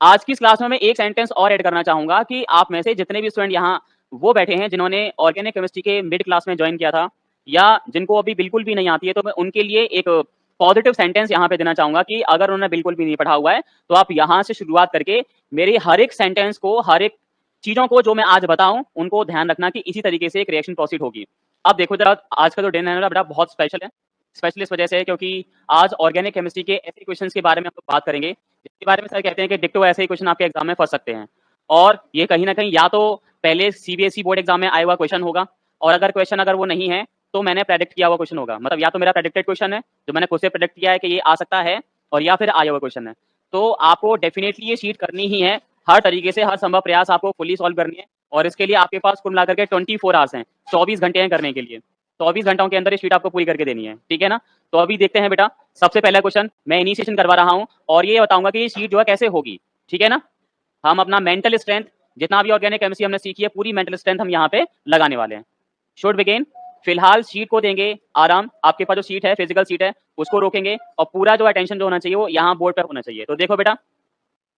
आज की इस क्लास में मैं एक सेंटेंस और ऐड करना चाहूंगा कि आप में से जितने भी स्टूडेंट यहाँ वो बैठे हैं जिन्होंने ऑर्गेनिक केमिस्ट्री के मिड क्लास में ज्वाइन किया था या जिनको अभी बिल्कुल भी नहीं आती है, तो मैं उनके लिए एक पॉजिटिव सेंटेंस यहाँ पे देना चाहूंगा कि अगर उन्होंने बिल्कुल भी नहीं पढ़ा हुआ है तो आप यहाँ से शुरुआत करके मेरी हर एक सेंटेंस को, हर एक चीजों को जो मैं आज बताऊं उनको ध्यान रखना कि इसी तरीके से एक रिएक्शन प्रोसीड होगी। अब देखो जरा, आज का जो दिन है ना बेटा बहुत स्पेशल है। स्पेशल इस वजह से है क्योंकि आज ऑर्गेनिक केमिस्ट्री के ऐसे क्वेश्चंस के बारे में हम लोग बात करेंगे जिसके बारे में सर कहते हैं कि डिक्टो ऐसे ही क्वेश्चन आपके एग्जाम में फंस सकते हैं। और ये कहीं ना कहीं या तो पहले सीबीएसई बोर्ड एग्जाम में आया हुआ क्वेश्चन होगा, और अगर क्वेश्चन अगर वो नहीं है तो मैंने प्रेडिक्ट किया हुआ क्वेश्चन होगा। मतलब या तो मेरा प्रेडिक्टेड क्वेश्चन है जो मैंने खुद से प्रेडिक्ट किया है कि ये आ सकता है, और या फिर आया हुआ क्वेश्चन है। तो आपको डेफिनेटली ये शीट करनी ही है, हर तरीके से हर संभव प्रयास आपको फुली सॉल्व करनी है। और इसके लिए आपके पास कुल मिलाकर के 24 आवर्स हैं, 24 घंटे हैं करने के लिए। 24 घंटों के अंदर ये शीट आपको पूरी करके देनी है, ठीक है ना। तो अभी देखते हैं बेटा, सबसे पहला क्वेश्चन मैं इनिशिएशन करवा रहा हूँ और ये बताऊंगा कि ये शीट जो है कैसे होगी, ठीक है ना। हम अपना मेंटल स्ट्रेंथ जितना भी ऑर्गेनिक केमिस्ट्री हमने सीखी है, पूरी मेंटल स्ट्रेंथ हम यहाँ पे लगाने वाले हैं। Should begin. फिलहाल शीट को देंगे आराम, आपके पास जो शीट है फिजिकल शीट है उसको रोकेंगे और पूरा जो अटेंशन जो होना चाहिए वो यहाँ बोर्ड पे होना चाहिए। तो देखो बेटा,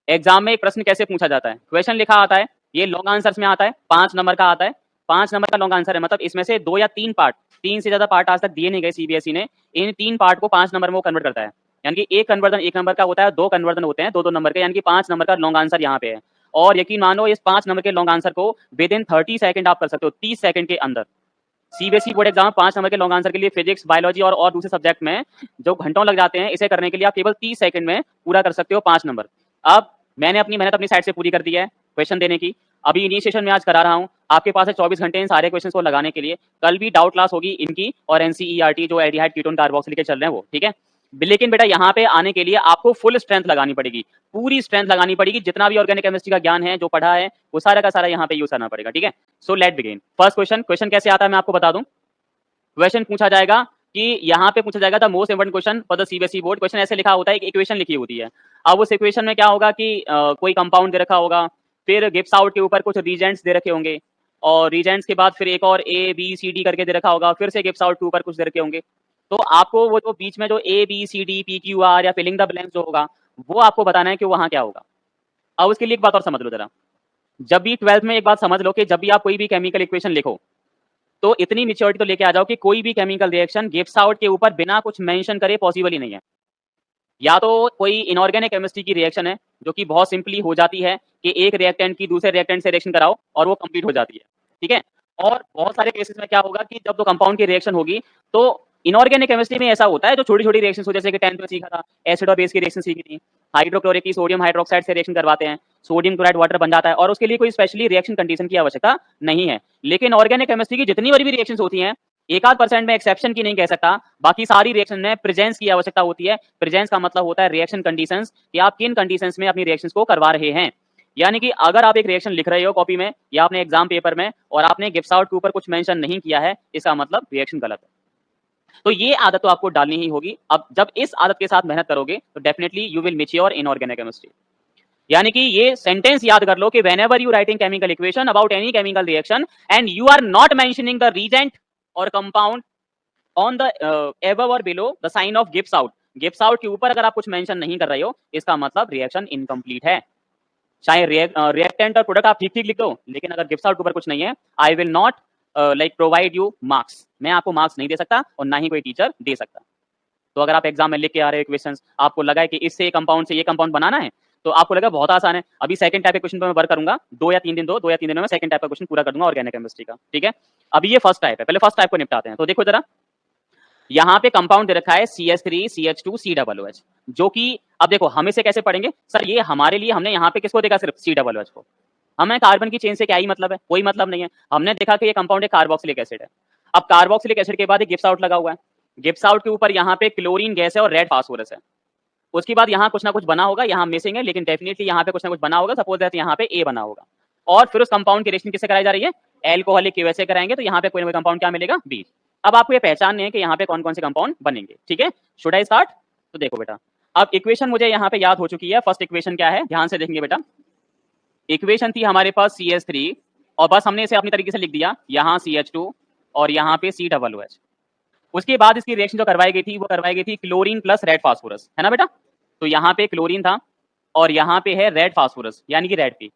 एग्जाम में एक प्रश्न कैसे पूछा जाता है, क्वेश्चन लिखा आता है, ये लॉन्ग आंसर्स में आता है, 5 नंबर का आता है। 5 नंबर का लॉन्ग आंसर है, मतलब इसमें से 2 या 3 पार्ट, 3 से ज्यादा पार्ट आज तक दिए नहीं गए सीबीएसई ने, इन 3 पार्ट को 5 नंबर में वो कन्वर्ट करता है। यानी कि एक कन्वर्जन 1 नंबर का होता है, 2 कन्वर्जन होते हैं 2-2 नंबर के, यानी कि 5 नंबर का लॉन्ग आंसर यहाँ पे है। और यकीन मानो इस 5 नंबर के लॉन्ग आंसर को विद इन 30 सेकंड आप कर सकते हो, 30 सेकंड के अंदर। सीबीएसई बोर्ड एग्जाम 5 नंबर के लॉन्ग आंसर के लिए फिजिक्स, बायोलॉजी और दूसरे सब्जेक्ट में जो घंटों लग जाते हैं, इसे करने के लिए आप केवल 30 सेकंड में पूरा कर सकते हो 5 नंबर। अब मैंने अपनी मेहनत अपनी साइड से पूरी कर दी है क्वेश्चन देने की, अभी इनिशिएशन में आज करा रहा हूँ। आपके पास है 24 घंटे इन सारे क्वेश्चन को लगाने के लिए। कल भी डाउट क्लास होगी इनकी और एनसीईआरटी जो एल्डिहाइड कीटोन कार्बोक्सिल के चल रहे हैं वो, ठीक है। लेकिन बेटा यहाँ पे आने के लिए आपको फुल स्ट्रेंथ लगानी पड़ेगी, पूरी स्ट्रेंथ लगानी पड़ेगी। जितना भी ऑर्गेनिक केमिस्ट्री का ज्ञान है जो पढ़ा है वो सारा का सारा यहाँ पे यूज करना पड़ेगा, ठीक है। So let begin. First question, question कैसे आता है मैं आपको बता दूं। क्वेश्चन पूछा जाएगा कि यहाँ पे पूछा जाएगा the most important question for the CBSE board. Question ऐसे लिखा होता है, एक इक्वेशन लिखी होती है। अब उस इक्वेशन में क्या होगा कि कोई कंपाउंड दे रखा होगा, फिर गिब्स आउट के ऊपर कुछ रीजेंट्स दे रखे होंगे, और रीजेंट्स के बाद फिर एक और ए बी सी डी करके दे रखा होगा, फिर से गिब्स आउट के ऊपर कुछ दे रखे होंगे। तो आपको वो जो बीच में जो A B C D P Q R या फिलिंग द ब्लैंक्स जो होगा वो आपको बताना है कि वहां क्या होगा। अब उसके लिए एक बात और समझ लो जरा, जब भी 12th में एक बात समझ लो कि जब भी आप कोई भी केमिकल इक्वेशन लिखो तो इतनी मेच्योरिटी तो लेके आ जाओ कि कोई भी केमिकल रिएक्शन गिब्स आउट के ऊपर बिना कुछ मेंशन करे पॉसिबल ही नहीं है। या तो कोई इनऑर्गेनिक केमिस्ट्री की रिएक्शन है जो कि बहुत सिंपली हो जाती है कि एक रिएक्टेंट की दूसरे रिएक्टेंट से रिएक्शन कराओ और वो कंप्लीट हो जाती है, ठीक है। और बहुत सारे केसेस में क्या होगा कि जब तो कंपाउंड की रिएक्शन होगी तो इनऑर्गेनिक केमिस्ट्री में ऐसा होता है जो छोटी छोटी रिएक्शन हो, जैसे कि 10th में सीखा था एसिड और बेस की रिएक्शन सीखी थी, हाइड्रोक्लोरिक की सोडियम हाइड्रोक्साइड से रिएक्शन करवाते हैं, सोडियम क्लोराइड वाटर बन जाता है और उसके लिए कोई स्पेशली रिएक्शन कंडीशन की आवश्यकता नहीं है। लेकिन ऑर्गेनिक केमिस्ट्री की जितनी बड़ी भी रिएक्शन होती हैं, एक आध परसेंट में एक्सेप्शन की नहीं कह सकता, बाकी सारी रिएक्शन में प्रेजेंस की आवश्यकता होती है। प्रेजेंस का मतलब होता है रिएक्शन कंडीशंस, कि आप किन कंडीशंस में अपनी रिएक्शंस को करवा रहे हैं। यानी कि अगर आप एक रिएक्शन लिख रहे हो कॉपी में या अपने एग्जाम पेपर में और आपने गिब्स आउट के ऊपर कुछ मेंशन नहीं किया है, इसका मतलब रिएक्शन गलत है। तो ये आदत तो आपको डालनी ही होगी। अब जब इस आदत के साथ मेहनत करोगे तो definitely you will mature in organic chemistry. यानी कि ये सेंटेंस याद कर लो कि whenever you writing chemical equation about any chemical reaction and you are not mentioning the reagent or compound on the above or below the sign of Gibbs out, Gibbs out के ऊपर अगर आप कुछ mention नहीं कर रहे हो इसका मतलब रिएक्शन इनकम्प्लीट है। चाहे रिएक्टेंट और प्रोडक्ट आप ठीक ठीक लिख दो, लेकिन अगर गिब्स आउट के ऊपर कुछ नहीं है, I will not like provide you marks. मैं आपको मार्क्स नहीं दे सकता और ना ही कोई टीचर दे सकता। तो अगर आप एग्जाम में लिख के आ रहे हो क्वेश्चंस, आपको लगा है कि इससे कंपाउंड से ये कंपाउंड बनाना है, तो आपको लगा बहुत आसान है, अभी सेकंड टाइप के क्वेश्चन पे मैं वर्क करूंगा, 2 या 3 दिन में मैं सेकंड टाइप का क्वेश्चन पूरा कर दूंगा ऑर्गेनिक केमिस्ट्री का, ठीक है। अभी ये फर्स्ट टाइप है, पहले फर्स्ट टाइप को निपटाते हैं। तो देखो जरा, यहाँ पे कंपाउंड दे रखा है CH3 CH2 COOH, जो कि अब देखो हम इसे कैसे पढ़ेंगे सर, ये हमारे लिए हमने यहाँ पे किसको देखा, सिर्फ COOH को। हमें कार्बन की चेन से क्या ही मतलब है, कोई मतलब नहीं है। हमने देखा कि ये कंपाउंड एक कार्बोक्सिलिक एसिड है। अब कार्बोक्सिलिक एसिड के बाद एक गिब्स आउट लगा हुआ है, गिब्स आउट के ऊपर यहाँ पे क्लोरीन गैस है और रेड फास्फोरस है। उसके बाद यहाँ कुछ ना कुछ बना होगा, यहाँ मिसिंग है लेकिन डेफिनेटली यहाँ पे कुछ ना कुछ बना होगा, सपोज दैट यहाँ पे ए बना होगा। और फिर उस कंपाउंड की रिएक्शन किससे कराई जा रही है, एल्कोहलिक के वैसे कराएंगे, तो यहाँ पे कोई ना कोई कंपाउंड क्या मिलेगा, बी। अब आपको ये पहचानने है कि यहाँ पे कौन कौन से कंपाउंड बनेंगे, ठीक है। Should I start. तो देखो बेटा, अब इक्वेशन मुझे यहाँ पे याद हो चुकी है। फर्स्ट इक्वेशन क्या है, ध्यान से देखेंगे बेटा। इक्वेशन थी हमारे पास CH3 और बस हमने इसे अपनी तरीके से लिख दिया, यहाँ CH2 और यहाँ पे COOH। उसके बाद इसकी रिएक्शन जो करवाई गई थी वो करवाई गई थी क्लोरीन प्लस रेड फास्फोरस, है ना बेटा। तो यहाँ पे क्लोरीन था और यहाँ पे है रेड फास्फोरस यानी कि रेड पी।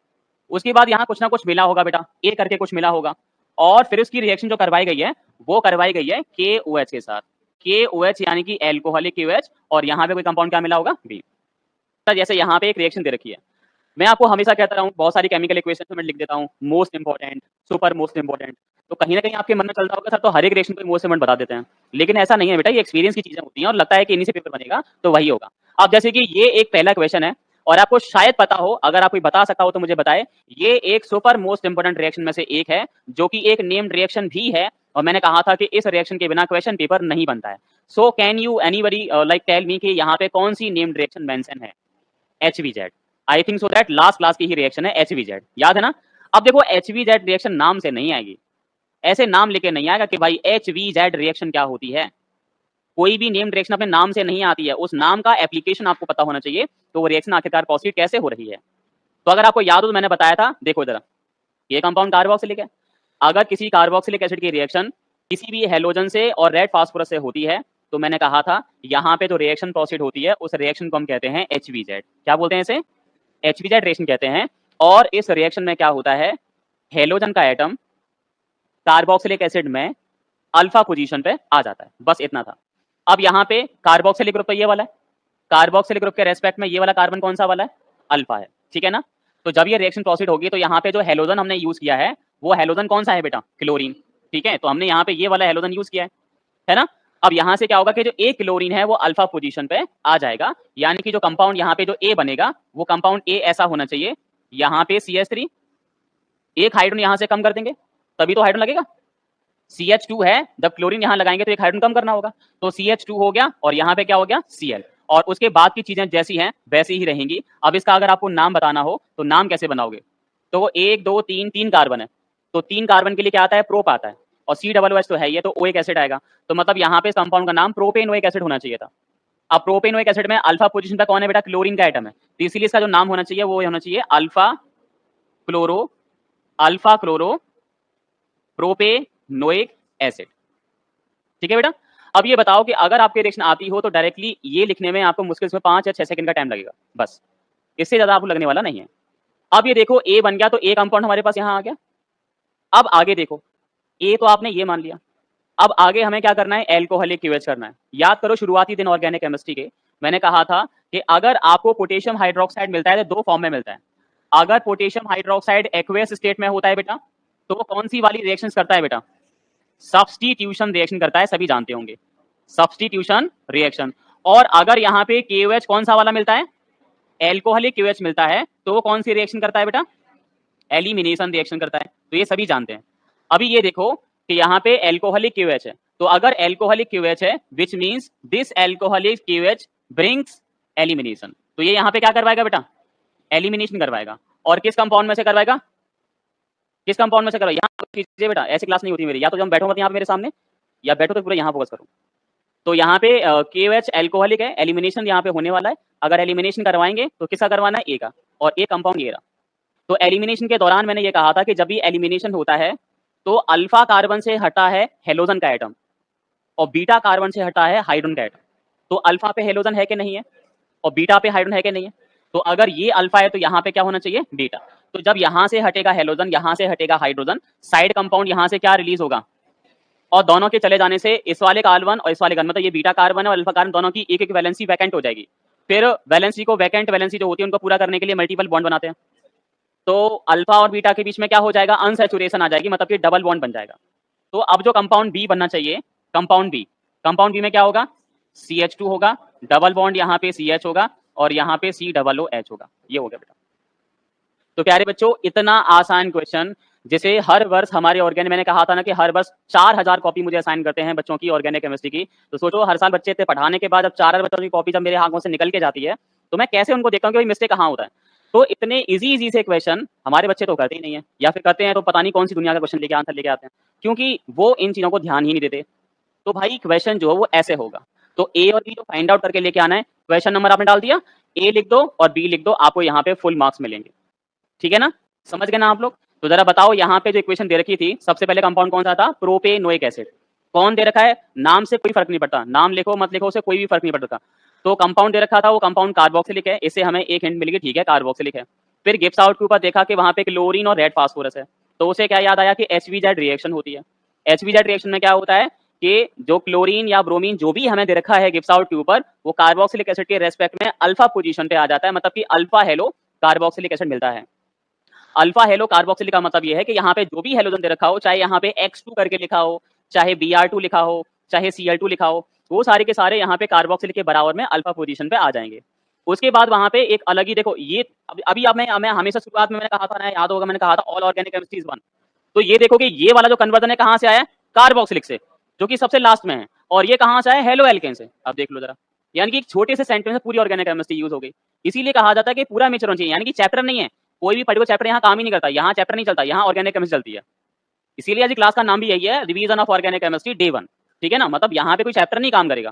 उसके बाद यहाँ कुछ ना कुछ मिला होगा बेटा, ए करके कुछ मिला होगा, और फिर उसकी रिएक्शन जो करवाई गई है वो करवाई गई है KOH के साथ। KOH यानी कि एल्कोहलिक KOH, और यहाँ पे कोई कंपाउंड क्या मिला होगा, बी। जैसे यहाँ पे एक रिएक्शन दे रखी है, मैं आपको हमेशा कहता रहा हूँ बहुत सारी केमिकल इक्वेशन में लिख देता हूँ most important, super most important, तो कहीं ना कहीं आपके मन में चलता होगा सर तो हर एक रिएक्शन को मोस्ट इंपॉर्टेंट बता देते हैं, लेकिन ऐसा नहीं है बेटा, ये एक्सपीरियंस की चीजें होती हैं और लगता है कि इन्हीं से पेपर बनेगा तो वही होगा। अब जैसे कि ये एक पहला क्वेश्चन है और आपको शायद पता हो, अगर आप कोई बता सका हो तो मुझे बताए, ये एक सुपर मोस्ट इंपॉर्टेंट रिएक्शन में से एक है जो कि एक नेम्ड रिएक्शन भी है, और मैंने कहा था कि इस रिएक्शन के बिना क्वेश्चन पेपर नहीं बनता है। So can you anybody like tell me कि यहाँ पे कौन सी नेम्ड रिएक्शन मेंशन है, HVZ। I think so that last class की ही रिएक्शन है HVZ, याद है ना। अब देखो HVZ रिएक्शन नाम से नहीं आएगी, ऐसे नाम लेके नहीं आएगा कि भाई HVZ रिएक्शन क्या होती है, कोई भी नेम्ड रिएक्शन अपने नाम से नहीं आती है, उस नाम का एप्लीकेशन आपको पता होना चाहिए, तो वो रिएक्शन आखिरकार पॉजिटिव कैसे हो रही है। तो अगर आपको याद हो तो मैंने बताया था, देखो जरा, ये कंपाउंड कार्बोक्सिलिक है, अगर किसी कार्बोक्सिलिक एसिड की रिएक्शन किसी भी हेलोजन से और रेड फास्फोरस से होती है तो मैंने कहा था यहाँ पे जो रिएक्शन प्रोसीड होती है उस रिएक्शन को हम कहते हैं HVZ। क्या बोलते हैं इसे, HVZ रिएक्शन कहते हैं। और इस रिएक्शन में क्या होता है, हेलोजन का एटम कार्बोक्सिलिक एसिड में अल्फा पोजीशन पे आ जाता है, बस इतना था। अब यहाँ पे कार्बोक्सिलिक ग्रुप तो ये वाला है, कार्बोक्सिलिक ग्रुप के रेस्पेक्ट में ये वाला कार्बन कौन सा वाला है, अल्फा है, ठीक है ना। तो जब ये रिएक्शन प्रोसीड होगी तो यहाँ पे जो हेलोजन हमने यूज किया है वो हेलोजन कौन सा है बेटा, क्लोरीन, ठीक है। तो हमने यहाँ पे ये वाला हेलोजन यूज किया है ना। अब यहाँ से क्या होगा कि जो एक क्लोरीन है वो अल्फा पोजीशन पे आ जाएगा, यानी कि जो कंपाउंड यहाँ पे जो ए बनेगा वो कंपाउंड ए ऐसा होना चाहिए, यहाँ पे CH3, एक हाइड्रोजन यहाँ से कम कर देंगे तभी तो हाइड्रोजन लगेगा, CH2 है, जब क्लोरीन यहाँ लगाएंगे तो एक हाइड्रोजन कम करना होगा, तो CH2 हो गया और यहाँ पे क्या हो गया, Cl, और उसके बाद की चीजें जैसी हैं वैसी ही रहेंगी। अब इसका अगर आपको नाम बताना हो तो नाम कैसे बनाओगे, तो वो 1 2 3 3 कार्बन है, तो 3 कार्बन के लिए क्या आता है, प्रोप आता है, और COOH तो है ये, तो ओइक एसिड आएगा, तो मतलब यहाँ पे इस कंपाउंड का नाम प्रोपेनोइक एसिड होना चाहिए था। अब प्रोपेनोइक एसिड में अल्फा पोजीशन पे कौन है बेटा, क्लोरीन का एटम है, तो इसीलिए इसका जो नाम होना चाहिए वो होना चाहिए अल्फा क्लोरो प्रोपेनोइक एसिड, ठीक है बेटा। अब ये बताओ कि अगर आपकी रिएक्शन आती हो तो डायरेक्टली ये लिखने में आपको मुश्किल से 5 या 6 सेकंड का टाइम लगेगा, बस इससे ज्यादा आपको लगने वाला नहीं है। अब ये देखो ए बन गया, तो ए कंपाउंड हमारे पास यहाँ आ गया। अब आगे देखो, ए तो आपने ये मान लिया, अब आगे हमें क्या करना है, एल्कोहलिक KOH करना है। याद करो शुरुआती दिन ऑर्गेनिक केमिस्ट्री के मैंने कहा था कि अगर आपको पोटेशियम हाइड्रोक्साइड मिलता है तो 2 फॉर्म में मिलता है। अगर पोटेशियम हाइड्रोक्साइड एक्वेस स्टेट में होता है बेटा तो वो कौन सी वाली रिएक्शन करता है बेटा, सब्स्टिट्यूशन रिएक्शन करता है, सभी जानते होंगे सब्स्टिट्यूशन रिएक्शन। और अगर यहाँ पे KOH कौन सा वाला मिलता है, एल्कोहलिक KOH मिलता है, तो वो कौन सी रिएक्शन करता है बेटा, एलिमिनेशन रिएक्शन करता है, तो ये सभी जानते हैं। अभी ये देखो कि यहाँ पे एल्कोहलिक KOH है, तो अगर एल्कोहलिक KOH है which means this alcoholic KOH brings elimination, तो ये यहाँ पे क्या करवाएगा बेटा, एलिमिनेशन करवाएगा। और किस कंपाउंड में से करवाएगा, किस कंपाउंड में से करवाएगा, यहाँ कीजिए बेटा, ऐसी क्लास नहीं होती मेरी, या तो जब बैठो मत यहाँ पे मेरे सामने, या बैठो तो पूरा यहाँ फोकस करो। तो यहाँ पे KOH एल्कोहलिक है, एलिमिनेशन यहाँ पे होने वाला है, अगर एलिमिनेशन करवाएंगे तो किसका करवाना है, ए का, और ए कंपाउंड ये रहा। तो एलिमिनेशन के दौरान मैंने ये कहा था कि जब भी एलिमिनेशन होता है तो अल्फा कार्बन से हटा है हेलोजन का एटम और बीटा कार्बन से हटा है हाइड्रोजन का एटम, तो अल्फा पे हेलोजन है कि नहीं है, और बीटा पे हाइड्रोजन है कि नहीं है। तो अगर ये अल्फा है तो यहाँ पे क्या होना चाहिए, बीटा। तो जब यहाँ से हटेगा हेलोजन, यहाँ से हटेगा हाइड्रोजन, साइड कंपाउंड यहाँ से क्या रिलीज होगा, और दोनों के चले जाने से इस वाले कार्बन और इस वाले कार्बन, मतलब ये बीटा कार्बन और अल्फा कार्बन दोनों की एक एक वैलेंसी वैकेंट हो जाएगी। फिर वैलेंसी को वैकेंट वैलेंसी जो होती है उनको पूरा करने के लिए मल्टीपल बॉन्ड बनाते हैं, तो अल्फा और बीटा के बीच में क्या हो जाएगा, अनसैचुरेशन आ जाएगी, मतलब कि डबल बॉन्ड बन जाएगा। तो अब जो कंपाउंड बी बनना चाहिए, कंपाउंड बी में क्या होगा, CH2 होगा, डबल बॉन्ड यहाँ पे CH होगा और यहाँ पे COOH होगा, ये हो गया बेटा। तो प्यारे बच्चों, इतना आसान क्वेश्चन जिसे हर वर्ष हमारे ऑर्गेनिक, मैंने कहा था ना कि हर वर्ष 4000 कॉपी मुझे असाइन करते हैं बच्चों की ऑर्गेनिक केमिस्ट्री की, तो सोचो हर साल बच्चे इतने पढ़ाने के बाद जब 4000 बच्चों की कॉपी जब मेरे हाथों से निकल के जाती है तो मैं कैसे उनको देखता हूँ कि भाई मिस्टेक कहाँ होता है। तो इतने इजी से क्वेश्चन हमारे बच्चे तो करते ही नहीं है, या फिर करते हैं तो पता नहीं कौन सी दुनिया का क्वेश्चन लेके आंसर लेके आते हैं, क्योंकि वो इन चीजों को ध्यान ही नहीं देते। तो भाई क्वेश्चन जो है वो ऐसे होगा, तो ए और बी को फाइंड आउट करके लेके आना है। क्वेश्चन नंबर आपने डाल दिया, ए लिख दो और बी लिख दो, आपको यहाँ पे फुल मार्क्स मिलेंगे, ठीक है ना, समझ गए ना आप लोग। तो जरा बताओ, यहाँ पे जो इक्वेशन दे रखी थी सबसे पहले कंपाउंड कौन सा था, प्रोपेनोइक एसिड। कौन दे रखा है, नाम से कोई फर्क नहीं पड़ता, नाम लिखो मत लिखो उससे कोई भी फर्क नहीं पड़ता। तो कंपाउंड दे रखा था, वो कंपाउंड कार्बोक्सिलिक है, इससे हमें एक हिंट मिल गई, ठीक है कार्बोक्सिलिक है। फिर गिब्स आउट के ऊपर देखा कि वहाँ पे क्लोरीन और रेड फास्फोरस है, तो उसे क्या याद आया कि HVZ रिएक्शन होती है। HVZ रिएक्शन में क्या होता है कि जो क्लोरीन या ब्रोमीन जो भी हमें दे रखा है गिब्स आउट के ऊपर, वो कार्बोक्सिलिक एसिड के रेस्पेक्ट में अल्फा पोजीशन पे आ जाता है, मतलब कि अल्फा हेलो कार्बोक्सिलिक एसिड मिलता है। अल्फा हेलो कार्बोक्सिलिक का मतलब ये है कि यहाँ पे जो भी हेलोजन दे रखा हो, चाहे यहाँ पे X2 करके लिखा हो, चाहे Br2 लिखा हो, चाहे Cl2 लिखा हो, वो सारे के सारे यहाँ पे कार्बोक्सिलिक के बराबर में अल्फा पोजीशन पे आ जाएंगे। उसके बाद वहाँ पे एक अलग ही देखो, ये अभी अब मैं हमेशा शुरुआत में मैंने कहा था ना, याद होगा मैंने कहा था all organic chemistry is one. तो ये देखो कि ये वाला जो कन्वर्जन है कहाँ से आया है, कार्बोक्सिलिक से, जो कि सबसे लास्ट में है, और ये कहाँ से आया, हेलो एल्केन से। अब देख लो जरा, यानी कि एक छोटे से सेंटेंस में पूरी ऑर्गेनिक केमिस्ट्री यूज हो गई। इसीलिए कहा जाता है कि पूरा मेचर होना चाहिए, यानी कि चैप्टर नहीं है, कोई भी पर्टिकुलर चैप्टर यहाँ काम ही नहीं करता, यहाँ चैप्टर नहीं चलता, यहाँ ऑर्गेनिक केमिस्ट्री चलती है। इसीलिए आज क्लास का नाम भी यही है, revision of organic chemistry day 1, ठीक है ना, मतलब यहाँ पे कोई चैप्टर नहीं काम करेगा,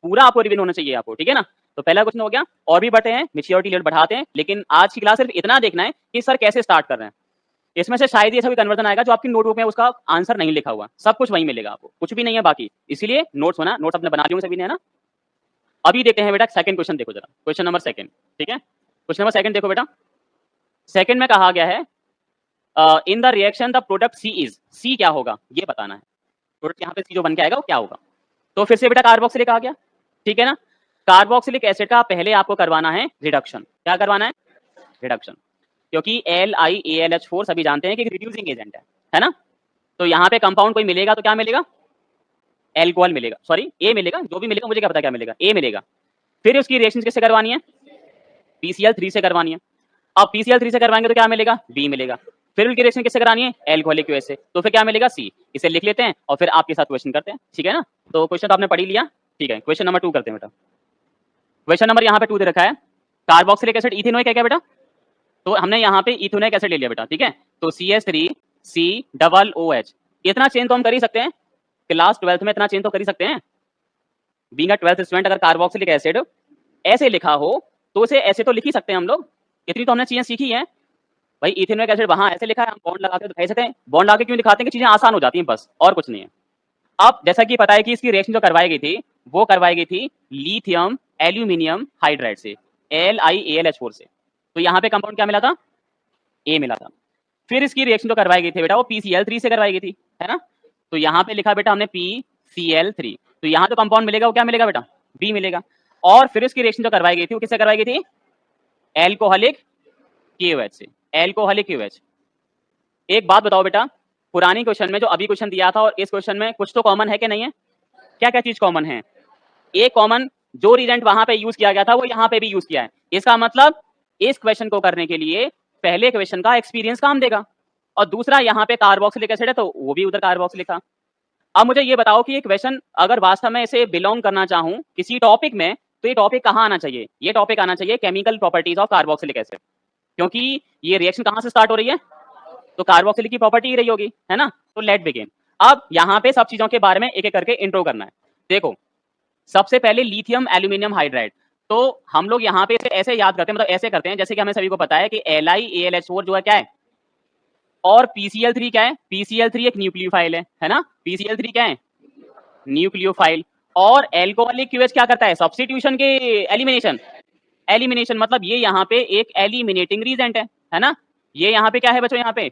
पूरा आपको रिवीजन होना चाहिए आपको, ठीक है ना। तो पहला क्वेश्चन हो गया, और भी बढ़ते हैं, मैच्योरिटी लेवल बढ़ाते हैं, लेकिन आज की क्लास सिर्फ इतना देखना है कि सर कैसे स्टार्ट कर रहे हैं। इसमें से शायद ये सभी कन्वर्जन आएगा जो आपकी नोटबुक में उसका आंसर नहीं लिखा हुआ, सब कुछ वहीं मिलेगा आपको, कुछ भी नहीं है बाकी, इसीलिए नोट्स होना, नोट्स अपने बना दिए सभी ने, है ना। अभी देखते हैं बेटा सेकंड क्वेश्चन, देखो जरा क्वेश्चन नंबर सेकंड, ठीक है, क्वेश्चन नंबर सेकंड देखो बेटा। सेकंड में कहा गया है in the reaction the product C is, C क्या होगा ये बताना है, प्रोडक्ट यहाँ पे सी जो बन के आएगा वो क्या होगा। तो फिर से बेटा कार्बोक्सिलिक आ गया, ठीक है ना। कार्बोक्सिलिक एसिड का पहले आपको करवाना है रिडक्शन, क्या करवाना है, रिडक्शन, क्योंकि LiAlH4 सभी जानते हैं कि रिड्यूसिंग एजेंट है ना। तो यहाँ पे कंपाउंड कोई मिलेगा तो क्या मिलेगा, एल्कोहल मिलेगा, सॉरी ए मिलेगा, जो भी मिलेगा मुझे क्या पता क्या मिलेगा, ए मिलेगा। फिर उसकी रिएक्शन किससे करवानी है, PCl3 से करवानी है। अब PCl3 से करवाएंगे तो क्या मिलेगा, बी मिलेगा। फिर उनकी रिएक्शन किससे करानी है, एल्कोहलिक एक्व से, तो फिर क्या मिलेगा, सी। इसे लिख लेते हैं और फिर आपके साथ क्वेश्चन करते हैं, ठीक है ना। तो क्वेश्चन तो आपने पढ़ ही लिया, ठीक है, क्वेश्चन नंबर 2 करते हैं बेटा। क्वेश्चन नंबर यहाँ पे 2 दे रखा है, कार्बोक्सिलिक एसिड इथेनोइक है क्या बेटा, तो हमने यहाँ पे इथेनोइक एसिड ले लिया बेटा, ठीक है। तो CH3COOH, इतना चेंज तो हम कर ही सकते हैं, क्लास 12th में इतना चेंज तो कर ही सकते हैं। बीइंग अ 12th स्टूडेंट, अगर कार्बोक्सिलिक एसिड ऐसे लिखा हो तो उसे ऐसे तो लिख ही सकते हैं हम लोग, इतनी तो हमने चीजें सीखी हैं भाई। इथेनोइक एसिड वहां ऐसे लिखा है, हम बॉन्ड लगा के दिखा सकते हैं, बॉन्ड लगा के क्यों दिखाते हैं कि चीजें आसान हो जाती हैं, बस और कुछ नहीं है। अब जैसा कि पता है कि इसकी रिएक्शन जो करवाई गई थी वो करवाई गई थी लिथियम एल्यूमिनियम हाइड्राइड से, LiAlH4 से। तो यहाँ पे कंपाउंड क्या मिला था, ए मिला था। फिर इसकी रिएक्शन जो करवाई गई थी बेटा वो PCl3 से करवाई गई थी, है ना। तो यहाँ पे लिखा बेटा हमने PCl3, तो यहाँ जो कंपाउंड मिलेगा वो क्या मिलेगा बेटा, बी मिलेगा। और फिर इसकी रिएक्शन जो करवाई गई थी वो किससे करवाई गई थी, एल्कोहलिक KOH से, एल्कोहलिक KOH। एक बात बताओ बेटा, पुरानी क्वेश्चन में जो अभी क्वेश्चन दिया था और इस क्वेश्चन में कुछ तो कॉमन है कि नहीं है, क्या क्या चीज कॉमन है, एक कॉमन जो रिजेंट वहां पे यूज किया गया था वो यहाँ पे भी यूज किया है। इसका मतलब इस क्वेश्चन को करने के लिए पहले क्वेश्चन का एक्सपीरियंस काम देगा, और दूसरा यहाँ पे कार्बोक्सिलिक एसिड है तो वो भी उधर कार्बोक्सिलिक था। अब मुझे ये बताओ कि ये क्वेश्चन अगर वास्तव में इसे बिलोंग करना चाहूँ किसी टॉपिक में, तो ये टॉपिक कहाँ आना चाहिए, ये टॉपिक आना चाहिए chemical properties of carboxylic acid, क्योंकि ये रिएक्शन कहाँ से स्टार्ट हो रही है, तो कार्बोक्सिलिक की प्रॉपर्टी ही रही होगी, है ना। तो लेट बिगिन। अब यहाँ पे सब चीजों के बारे में एक एक करके इंट्रो करना है। देखो सबसे पहले लिथियम एल्यूमिनियम हाइड्राइड, तो हम लोग यहाँ पे ऐसे याद करते हैं, मतलब ऐसे करते हैं जैसे कि हमें सभी को पता है कि LiAlH4 जो है क्या है, और PCl3 क्या है, PCl3 एक न्यूक्लियोफाइल है ना, PCl3 क्या है, न्यूक्लियोफाइल। और एल्कोहलिक QH क्या करता है, सब्स्टिट्यूशन के एलिमिनेशन, एलिमिनेशन मतलब ये यहाँ पे एक एलिमिनेटिंग रीजेंट है ना। ये यहाँ पे क्या है बच्चों, यहाँ पे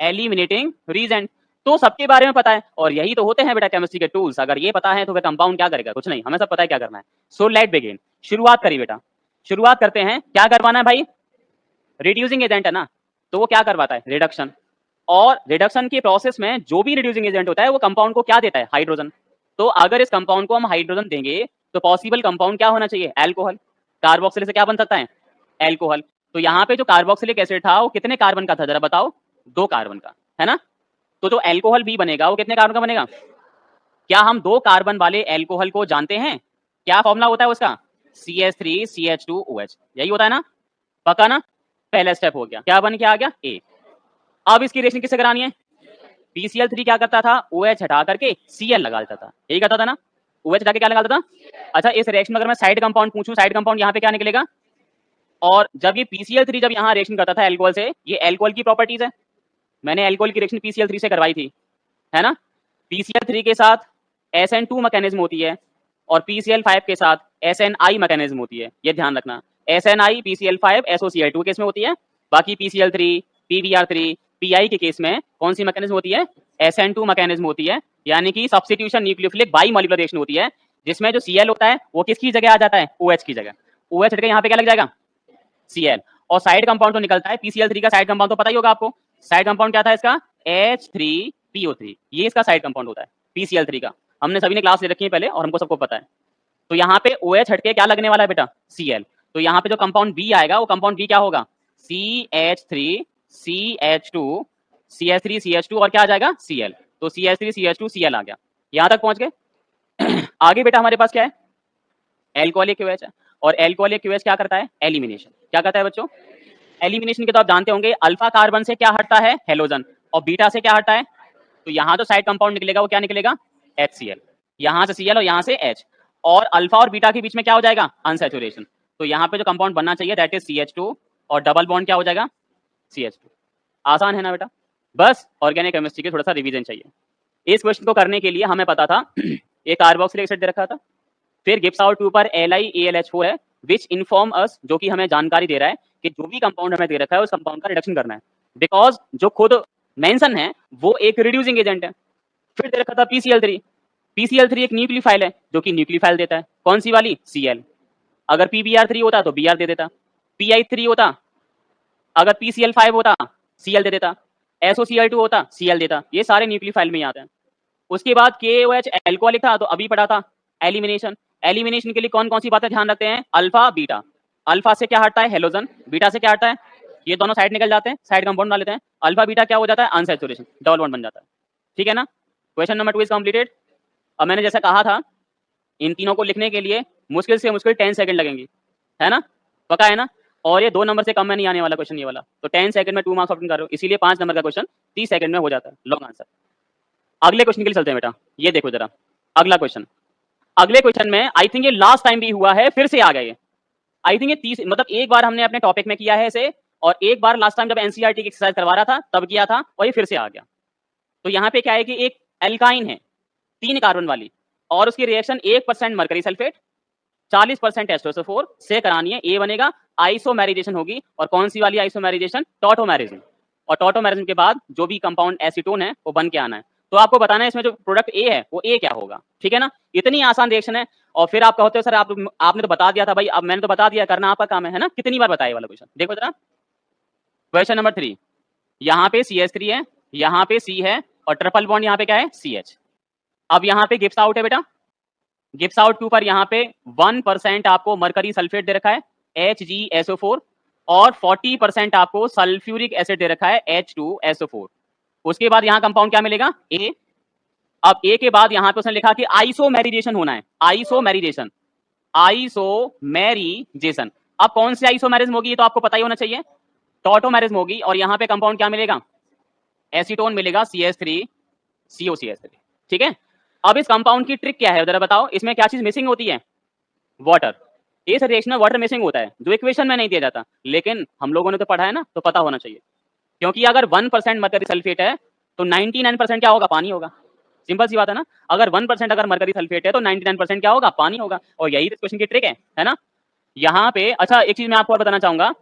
एलिमिनेटिंग रीजेंट। तो सबके बारे में पता है, और यही तो होते हैं बेटा केमिस्ट्री के टूल्स। अगर ये पता है तो फिर कंपाउंड क्या करेगा, कुछ नहीं, हमें सब पता है क्या करना है। सो लेट बिगिन, शुरुआत करिए बेटा, शुरुआत करते हैं। क्या करवाना है भाई, रिड्यूसिंग एजेंट है ना, तो वो क्या करवाता है, रिडक्शन। और रिडक्शन के प्रोसेस में जो भी रिड्यूसिंग एजेंट होता है वो कंपाउंड को क्या देता है, हाइड्रोजन। तो अगर इस कंपाउंड को हम हाइड्रोजन देंगे तो पॉसिबल कंपाउंड क्या होना चाहिए, एल्कोहल। कार्बोक्सिलिक से क्या बन सकता है, एल्कोहल। तो यहाँ पे जो कार्बोक्सिलिक एसिड था वो कितने कार्बन का था जरा बताओ, 2 कार्बन का, है ना। तो जो एल्कोहल भी बनेगा वो कितने कार्बन का बनेगा, क्या हम 2 कार्बन वाले एल्कोहल को जानते हैं, क्या फॉर्मूला होता है उसका, CH3CH2OH, यही होता है ना, पक्का ना। पहला स्टेप हो गया, क्या बन के आ गया, ए। अब इसकी रिएक्शन किससे करानी है, PCl3 क्या करता था, OH हटा करके Cl लगा देता था, यही करता था ना, OH हटा के क्या लगाता था। अच्छा इस रिएक्शन में अगर मैं साइड कंपाउंड पूछूं, साइड कंपाउंड यहाँ पे क्या निकलेगा, और जब ये PCl3 जब यहाँ रिएक्शन करता था एल्कोहल से, ये एल्कोहल की प्रॉपर्टीज है, मैंने एल्कोहल की रिएक्शन PCl3 से करवाई थी, है ना। PCl3 के साथ SN2 मैकेनिज्म होती है, और PCl5 के साथ SNI मैकेनिज्म होती है, ये ध्यान रखना। SNI PCl5 SOCl2 केस में होती है, बाकी PCl3 PBr3 PI के केस में कौन सी मैकेनिज्म होती है? SN2 मैकेनिज्म होती है, यानी कि सब्स्टिट्यूशन न्यूक्लियोफिलिक बाइमॉलिक्यूलर रिएक्शन होती है, जिसमें जो Cl होता है वो किसकी जगह आ जाता है? OH की जगह। OH हट के यहाँ पे क्या लग जाएगा? Cl। और साइड कंपाउंड तो निकलता है PCl3 का साइड कंपाउंड तो पता ही होगा आपको। साइड कंपाउंड क्या था इसका? H3PO3, ये इसका साइड कंपाउंड होता है PCl3 का। हमने सभी ने क्लास ले रखी है पहले और हमको सबको पता है। तो यहाँ पे OH हटके क्या लगने वाला है बेटा? Cl। तो यहाँ पे जो कंपाउंड B आएगा वो कंपाउंड B क्या होगा? CH3 CH2 CH3 CH2 और क्या आ जाएगा? Cl। तो CH3 CH2 Cl आ गया। यहाँ तक पहुंच गए। आगे बेटा हमारे पास क्या है? एल्कोहलिक QH है, और एल्कोहलिक QH क्या करता है? एलिमिनेशन। क्या करता है बच्चों? एलिमिनेशन के तो आप जानते होंगे, अल्फा कार्बन से क्या हटता है? हेलोजन। और बीटा से क्या हटता है? तो यहाँ तो साइड कंपाउंड निकलेगा, वो क्या निकलेगा? HCl। यहाँ से Cl और यहाँ से H, और अल्फा और बीटा के बीच में क्या हो जाएगा? अनसैचुरेशन। तो यहाँ पे जो कंपाउंड बनना चाहिए दैट इज CH2, और डबल बॉन्ड क्या हो जाएगा? CH2। आसान है ना बेटा? बस ऑर्गेनिक केमिस्ट्री के थोड़ा सा रिवीजन चाहिए। इस क्वेश्चन को करने के लिए हमें पता था एक कार्बोक्सिलिक एसिड दे रखा था, फिर गिब्स आउट के ऊपर LiAlH4 है, विच इन्फॉर्म अस, जो कि हमें जानकारी दे रहा है कि जो भी कंपाउंड हमें दे रखा है उस कंपाउंड का रिडक्शन करना है, बिकॉज जो खुद मेंशन है वो एक रिड्यूसिंग एजेंट है। फिर दे रखा था PCl3। PCl3 एक न्यूक्लियोफाइल है जो कि न्यूक्लियोफाइल देता है, कौन सी वाली? Cl। अगर PBr3 होता तो Br दे देता, PI3 होता अगर PCl5 होता Cl दे देता, SOCl2 होता Cl देता। ये सारे न्यूक्लियोफाइल में ही आते हैं। उसके बाद KOH एल्कोहलिक था तो अभी पढ़ा था एलिमिनेशन। एलिमिनेशन के लिए कौन कौन सी बातें ध्यान रखते हैं? Alpha beta. अल्फा से क्या हटता है? हेलोजन। बीटा से क्या हटता है? ये दोनों साइड निकल जाते हैं, साइड कंपाउंड बना लेते हैं। अल्फा बीटा क्या हो जाता है? अनसैचुरेशन, डबल बॉन्ड बन जाता है। ठीक है ना? Question number 2 is completed. अब मैंने जैसा कहा था, इन तीनों को लिखने के लिए मुश्किल से मुश्किल 10 सेकंड लगेंगी, है ना? पक्का है ना? और ये 2 नंबर से कम में नहीं आने वाला क्वेश्चन ये वाला। तो 10 सेकंड में 2 मार्क्स ऑप्शन कर रहे हो, इसीलिए 5 नंबर का क्वेश्चन 30 सेकंड में हो जाता है, लॉन्ग आंसर। अगले क्वेश्चन के लिए चलते हैं बेटा। ये देखो जरा अगला क्वेश्चन। अगले क्वेश्चन में आई थिंक ये लास्ट टाइम भी हुआ है, फिर से आ गए। आई थिंक ये 30, मतलब एक बार हमने अपने टॉपिक में किया है इसे, और एक बार लास्ट टाइम जब एनसीईआरटी की एक्सरसाइज करवा रहा था तब किया था, और ये फिर से आ गया। तो यहाँ पे क्या है कि एक एल्काइन है 3 कार्बन वाली, और उसकी रिएक्शन 1% मरकरी सल्फेट 40% H2SO4 से करानी है। ए बनेगा, आइसोमेराइजेशन होगी, और कौन सी वाली आइसोमेराइजेशन? टॉटोमेरिज्म। और टॉटोमेरिज्म के बाद जो भी कंपाउंड एसीटोन है वो बन के आना है। तो आपको बताना है इसमें जो प्रोडक्ट ए है वो ए क्या होगा। ठीक है ना? इतनी आसान रिएक्शन है। और फिर आप कहते हो सर आपने तो बता दिया था भाई, अब मैंने तो बता दिया, करना आपका काम है ना? कितनी बार बताया वाला क्वेश्चन देखो जरा। क्वेश्चन नंबर 3, यहाँ पे CH3 है, यहाँ पे C है, और ट्रिपल बॉन्ड यहाँ पे क्या है? CH। अब यहाँ पे गिब्स आउट है बेटा, गिब्स आउट के ऊपर यहाँ पे 1% आपको मरकरी सल्फेट दे रखा है HgSO4, और 40% आपको सल्फ्यूरिक एसिड दे रखा है H2SO4। उसके बाद यहाँ कंपाउंड क्या मिलेगा? A। अब A के बाद यहाँ पे उसने लिखा कि आइसोमेरिजेशन होना है, आइसोमेरिजेशन, आइसोमेरिजेशन। अब कौन सी आइसोमेरिज्म होगी ये तो आपको पता ही होना चाहिए, टॉटोमेरिज्म होगी। और यहाँ पे कंपाउंड क्या मिलेगा? एसीटोन मिलेगा CH3COCH3। ठीक है? अब इस कंपाउंड की ट्रिक क्या है जरा बताओ, इसमें क्या चीज मिसिंग होती है? वाटर। इस रिएक्शन में वाटर मिसिंग होता है जो इक्वेशन में नहीं दिया जाता, लेकिन हम लोगों ने तो पढ़ा है ना, तो पता होना चाहिए। क्योंकि अगर 1% मरकरी सल्फेट है तो 99% क्या होगा? पानी होगा। सिंपल सी बात है ना? अगर 1% अगर मरकरी सल्फेट है तो 99% क्या होगा? पानी होगा। और यही इस क्वेश्चन की ट्रिक है ना? यहाँ पे अच्छा एक चीज मैं आपको और बताना चाहूंगा,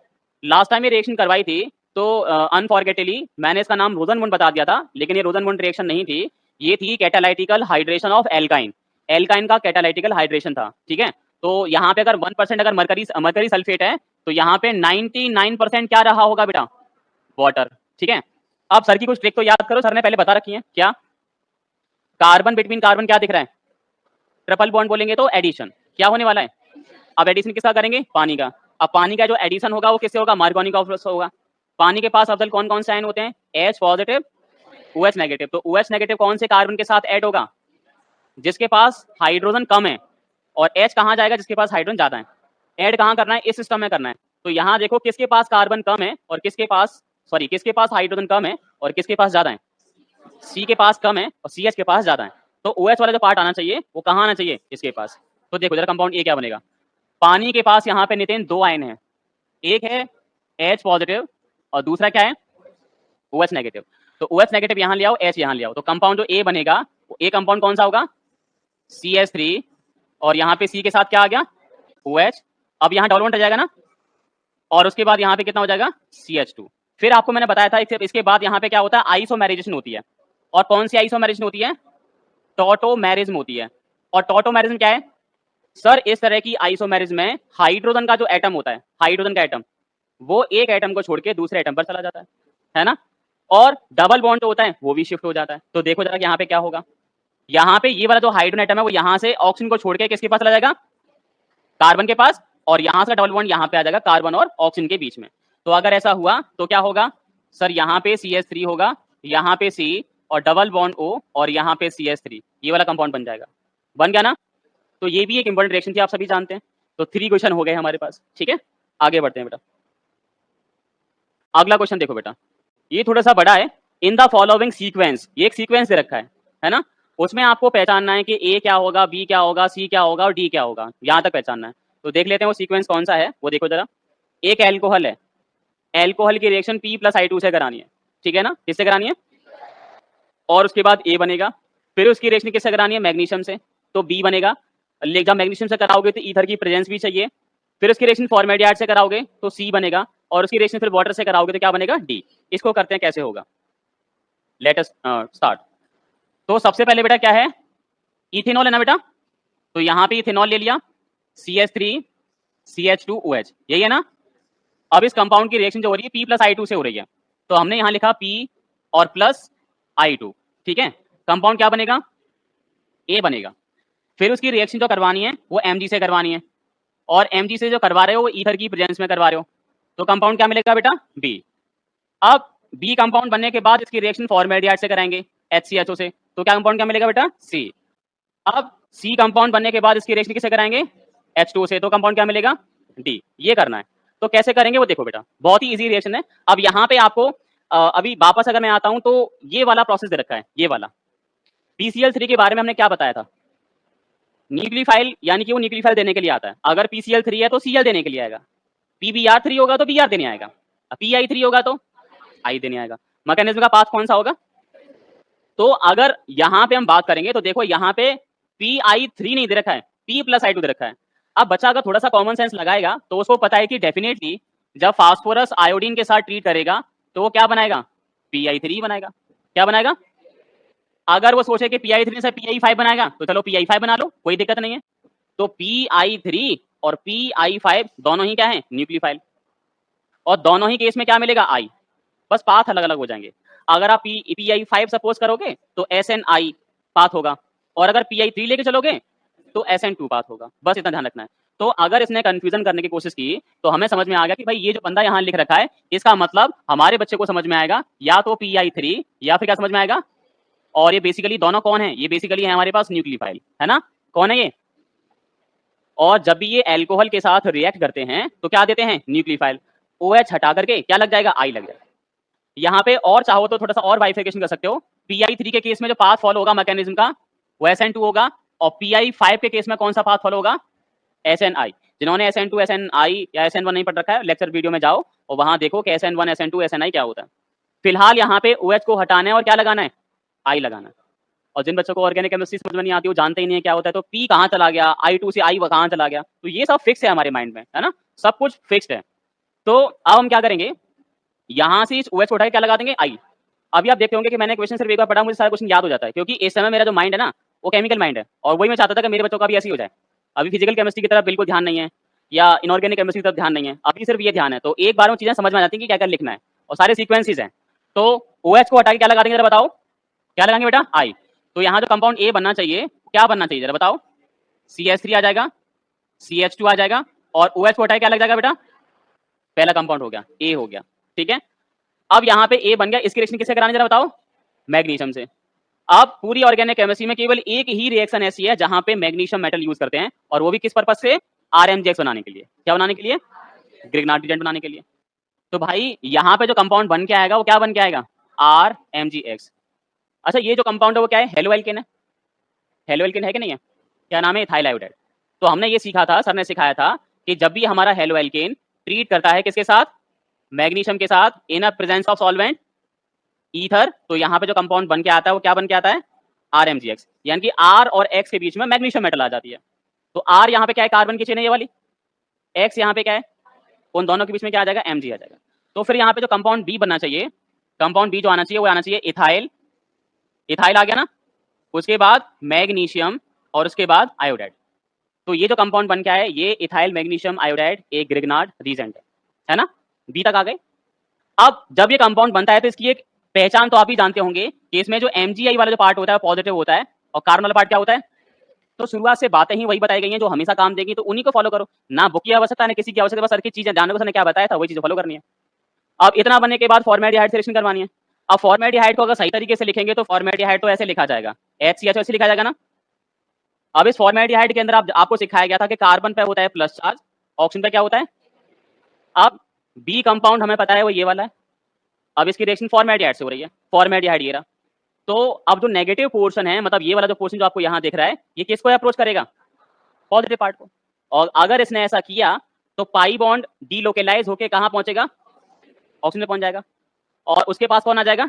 लास्ट टाइम ये रिएक्शन करवाई थी तो अनफॉर्गेटली मैंने इसका नाम रोजन वुंड बता दिया था, लेकिन ये रोजन वुंड रिएक्शन नहीं थी, ये थी कैटालाइटिकल हाइड्रेशन ऑफ एल्काइन। एल्काइन का कैटालाइटिकल हाइड्रेशन था। ठीक है? तो यहाँ पे अगर 1% अगर मरकरी सल्फेट है तो यहाँ पे 99% क्या रहा होगा बेटा? वाटर। ठीक है? अब सर की कुछ ट्रिक तो याद करो, सर ने पहले बता रखी है। क्या? कार्बन बिटवीन कार्बन क्या दिख रहा है? ट्रिपल बॉन्ड बोलेंगे तो एडिशन। क्या होने वाला है? अब एडिशन किसका करेंगे? पानी का। अब पानी का जो एडिशन होगा वो किससे होगा? मार्कोनी का होगा। पानी के पास अफजल कौन कौन से आयन होते हैं? H positive, OH negative. तो OH नेगेटिव कौन से कार्बन के साथ ऐड होगा? जिसके पास हाइड्रोजन कम है। और H कहाँ जाएगा? जिसके पास हाइड्रोजन ज्यादा है। ऐड कहाँ करना है? इस सिस्टम में करना है। तो यहाँ देखो किसके पास कार्बन कम है और किसके पास हाइड्रोजन कम है और किसके पास ज्यादा है? C के पास कम है और CH के पास ज्यादा है। तो OH वाला जो पार्ट आना चाहिए वो कहाँ आना चाहिए? इसके पास। तो देखो जरा कंपाउंड ए क्या बनेगा। पानी के पास यहाँ पे नितिन 2 आयन है, एक है H पॉजिटिव और दूसरा क्या है? OH negative. तो OH नेगेटिव यहाँ ले आओ, H यहाँ ले आओ। तो कंपाउंड जो ए बनेगा, ए कंपाउंड कौन सा होगा? CH3 और यहाँ पे C के साथ क्या आ गया, OH। अब यहाँ डबल बॉन्ड रह जाएगा ना, और उसके बाद यहाँ पे कितना हो जाएगा, CH2। फिर आपको मैंने बताया था इसके बाद यहाँ पे क्या होता है, आइसोमेरिजेशन होती है। और कौन सी आइसोमेरिजेशन होती है, टॉटोमेरिज्म होती है। और टॉटोमेरिज्म क्या है सर, इस तरह की आइसोमेरिज्म में हाइड्रोजन का जो एटम होता है, हाइड्रोजन का एटम, वो एक एटम को छोड़ के दूसरे एटम पर चला जाता है ना। और डबल बॉन्ड होता है वो भी शिफ्ट हो जाता है। तो देखो जरा यहाँ पे क्या होगा, यहाँ पे ये वाला जो हाइड्रोजन एटम है वो यहाँ से ऑक्सीजन को छोड़ के किसके पास चला जाएगा, कार्बन के पास, और यहाँ से डबल बॉन्ड यहाँ पे आ जाएगा कार्बन और ऑक्सीजन के बीच में। तो अगर ऐसा हुआ तो क्या होगा सर, यहाँ पे CH3 होगा, यहाँ पे C और डबल बॉन्ड O और यहाँ पे CH3, ये वाला कंपाउंड बन जाएगा। बन गया ना। तो ये भी एक इंपॉर्टेंट रिएक्शन थी, आप सभी जानते हैं। तो 3 क्वेश्चन हो गए हमारे पास, ठीक है। आगे बढ़ते हैं बेटा। अगला क्वेश्चन देखो बेटा, ये थोड़ा सा बड़ा है। इन द फॉलोइंग सीक्वेंस, ये एक सीक्वेंस दे रखा है ना। उसमें आपको पहचानना है कि A क्या होगा, B क्या होगा, C क्या होगा और D क्या होगा, यहाँ तक पहचानना है। तो देख लेते हैं वो सीक्वेंस कौन सा है, वो देखो जरा। एक एल्कोहल है, एल्कोहल की रिएक्शन P+I2 से करानी है, ठीक है ना, किससे करानी है, और उसके बाद A बनेगा। फिर उसकी रिएक्शन किससे करानी है, मैग्नीशियम से, तो B बनेगा। जब मैग्नीशियम से कराओगे तो ईथर की प्रेजेंस भी चाहिए। फिर उसकी रिएक्शन फॉर्मेलियार्ड से कराओगे तो C बनेगा, और उसकी रिएक्शन फिर वाटर से कराओगे तो क्या बनेगा, D। इसको करते हैं कैसे होगा, लेट अस स्टार्ट। तो सबसे पहले बेटा क्या है, इथेनॉल है ना बेटा। तो यहाँ पे इथेनॉल ले लिया, CH3 CH2OH, यही है ना। अब इस कंपाउंड की रिएक्शन जो हो रही है P+I2 से हो रही है, तो हमने यहाँ लिखा P और प्लस I2, ठीक है। कंपाउंड क्या बनेगा, A बनेगा। फिर उसकी रिएक्शन जो करवानी है वो Mg से करवानी है, और Mg से जो करवा रहे हो वो ईथर की प्रेजेंस में करवा रहे हो, तो कंपाउंड क्या मिलेगा बेटा, B। अब B कंपाउंड बनने के बाद इसकी रिएक्शन फॉर्मेल्डिहाइड से कराएंगे HCHO से, तो क्या कंपाउंड क्या मिलेगा बेटा, C। अब C कंपाउंड बनने के बाद इसकी रिएक्शन किससे कराएंगे, H2O से, तो कंपाउंड क्या मिलेगा, D। ये करना है। तो कैसे करेंगे वो देखो बेटा, बहुत ही इजी रिएक्शन है। अब यहाँ पे आपको अभी वापस अगर मैं आता हूँ तो ये वाला प्रोसेस दे रखा है, ये वाला। PCl3 के बारे में हमने क्या बताया था, न्यूक्लियोफाइल, यानी कि वो न्यूक्लियोफाइल देने के लिए आता है। अगर PCl3 है तो Cl देने के लिए आएगा, PBr3 होगा तो Br देने आएगा, Pi3 होगा तो I देने आएगा। मैकेनिज्म का पाथ कौन सा होगा, तो अगर यहाँ पे हम बात करेंगे तो देखो यहाँ पे Pi3 नहीं दे रखा है, P+I2 दे रखा है। अब बच्चा अगर थोड़ा सा कॉमन सेंस लगाएगा तो उसको पता है कि डेफिनेटली जब फास्फोरस आयोडीन के साथ ट्रीट करेगा तो वो क्या बनाएगा, Pi3 बनाएगा। क्या बनाएगा, अगर वो सोचे कि Pi3 से Pi5 बनाएगा तो चलो Pi5 बना लो, कोई दिक्कत नहीं है। तो Pi3 और Pi5 दोनों ही क्या है, न्यूक्लियोफाइल, और दोनों ही केस में क्या मिलेगा, I। बस पाथ अलग अलग हो जाएंगे। अगर आप Pi5 सपोज करोगे तो SNI पाथ होगा, और अगर Pi3 लेके चलोगे तो SN2 पाथ होगा। बस इतना ध्यान रखना है। तो अगर इसने कंफ्यूजन करने की कोशिश की तो हमें समझ में आ गया कि भाई ये जो बंदा यहाँ लिख रखा है इसका मतलब हमारे बच्चे को समझ में आएगा या तो Pi3 या फिर क्या समझ में आएगा, और ये बेसिकली दोनों कौन है, ये बेसिकली है हमारे पास न्यूक्लियोफाइल, है ना। कौन है ये, और जब भी ये अल्कोहल के साथ रिएक्ट करते हैं तो क्या देते हैं, न्यूक्लियोफाइल। OH हटा करके क्या लग जाएगा, I लग जाएगा। यहाँ पे और चाहो तो थोड़ा सा और बाइफिकेशन कर सकते हो। Pi3 के केस में जो पाथ फॉलो होगा मैकेनिज्म का वो SN2 होगा, और Pi5 के केस में कौन सा पाथ फॉलो होगा, SNI। जिन्होंने SN2 SNI या SN1 नहीं पढ़ रखा है लेक्चर वीडियो में जाओ और वहां देखो कि SN1 SN2 SNI क्या होता है। फिलहाल यहाँ पे OH को हटाना है और क्या लगाना है, I लगाना है। और जिन बच्चों को ऑर्गेनिक केमिस्ट्री समझ में नहीं आती वो जानते ही नहीं है क्या होता है, तो P कहाँ चला गया, I2 से I कहाँ चला गया, तो ये सब फिक्स है हमारे माइंड में, है ना, सब कुछ फिक्स्ड है। तो अब हम क्या करेंगे, यहाँ से इस OH को उठा के क्या लगा देंगे, I। अभी आप देखते होंगे कि मैंने क्वेश्चन सिर्फ एक बार पढ़ा, मुझे सारा क्वेश्चन याद हो जाता है, क्योंकि इस समय मेरा जो माइंड है ना वो केमिकल माइंड है, और वही मैं चाहता था कि मेरे बच्चों का भी ऐसी हो जाए। अभी फिजिकल केमिस्ट्री की तरफ बिल्कुल ध्यान नहीं है, या इनऑर्गेनिक केमिस्ट्री की तरफ ध्यान नहीं है, अभी सिर्फ ये ध्यान है। तो एक बार में चीजें समझ में आ जाती है कि क्या क्या लिखना है, और सारे सीक्वेंसेज हैं। तो OH को हटा के क्या लगा देंगे, जरा बताओ, क्या लगाएंगे बेटा, I। तो यहाँ जो कंपाउंड A बनना चाहिए क्या बनना चाहिए, जरा बताओ, CH3 आ जाएगा, CH2 आ जाएगा, और OH को हटा के क्या लग जाएगा बेटा, पहला कंपाउंड हो गया, A हो गया, ठीक है। अब यहाँ पे A बन गया, इसकी रिएक्शन किससे कराने, जरा बताओ, मैग्नीशियम से। अब पूरी ऑर्गेनिक केमिस्ट्री में केवल एक ही रिएक्शन ऐसी है जहां पे मैग्नीशियम मेटल यूज करते हैं, और वो भी किस पर्पज से, RMGX बनाने के लिए। क्या बनाने के लिए, ग्रिग्नार्ड रिएजेंट बनाने के लिए। तो भाई यहाँ पे जो कंपाउंड बन के आएगा वो क्या बन के आएगा, RMGX। अच्छा ये जो कंपाउंड है वो क्या है, हेलो एल्केन है, हेलो एल्केन है कि नहीं है, क्या नाम है, इथाइल आयोडाइड। तो हमने ये सीखा था, सर ने सिखाया था कि जब भी हमारा हेलो एल्केन ट्रीट करता है किसके साथ, मैग्नीशियम के साथ, in a presence of solvent ether, तो यहाँ पे जो कंपाउंड बन के आता है वो क्या बन के आता है, RMGX, यानी कि R और X के बीच में मैग्नीशियम मेटल आ जाती है। तो आर यहाँ पे क्या है, कार्बन की चेन है ये वाली, एक्स यहाँ पे क्या है, उन दोनों के बीच में क्या आ जाएगा, Mg आ जाएगा। तो फिर यहाँ पे जो कंपाउंड बी बनना चाहिए, कंपाउंड बी जो आना चाहिए वो आना चाहिए इथाइल, इथाइल आ गया ना, उसके बाद मैग्नीशियम और उसके बाद आयोडाइड। तो ये जो कंपाउंड बन के आया है ये इथाइल मैग्नीशियम आयोडाइड एक ग्रिग्नार्ड रीजेंट है ना, बी तक आ गए। अब जब ये कंपाउंड बनता है तो इसकी एक पहचान तो आप ही जानते होंगे कि इसमें जो Mgi वाला जो पार्ट होता है पॉजिटिव होता है और कार्बन वाला पार्ट क्या होता है। तो शुरुआत से बातें ही वही बताई गई हैं जो हमेशा काम देगी, तो उन्हीं को फॉलो करो, ना बुक की आवश्यकता ना किसी की आवश्यकता, बस सर की चीजें जानने को सर ने क्या बताया था वही चीजें फॉलो करनी है। अब इतना बनने के बाद फॉर्मेल्डिहाइड से रिएक्शन करवानी है। अब फॉर्मेल्डिहाइड को अगर सही तरीके से लिखेंगे तो फॉर्मेल्डिहाइड तो ऐसे लिखा जाएगा, HCH ऐसे लिखा जाएगा ना। अब इस फॉर्मेल्डिहाइड के अंदर आपको सिखाया गया था कि कार्बन पे होता है प्लस चार्ज, ऑक्सीजन पे क्या होता है। अब बी कंपाउंड हमें पता है वो ये वाला है, अब इसकी रिएक्शन फॉर्मेल्डिहाइड से हो रही है, फॉर्मेल्डिहाइड ये रहा। तो अब जो नेगेटिव पोर्शन है, मतलब ये वाला जो पोर्शन जो आपको यहाँ दिख रहा है, ये किसको अप्रोच करेगा, पॉजिटिव पार्ट को। और अगर इसने ऐसा किया तो पाई बॉन्ड डीलोकेलाइज होके कहाँ पहुंचेगा, ऑक्सीजन में पहुंच जाएगा, और उसके पास कौन आ जाएगा,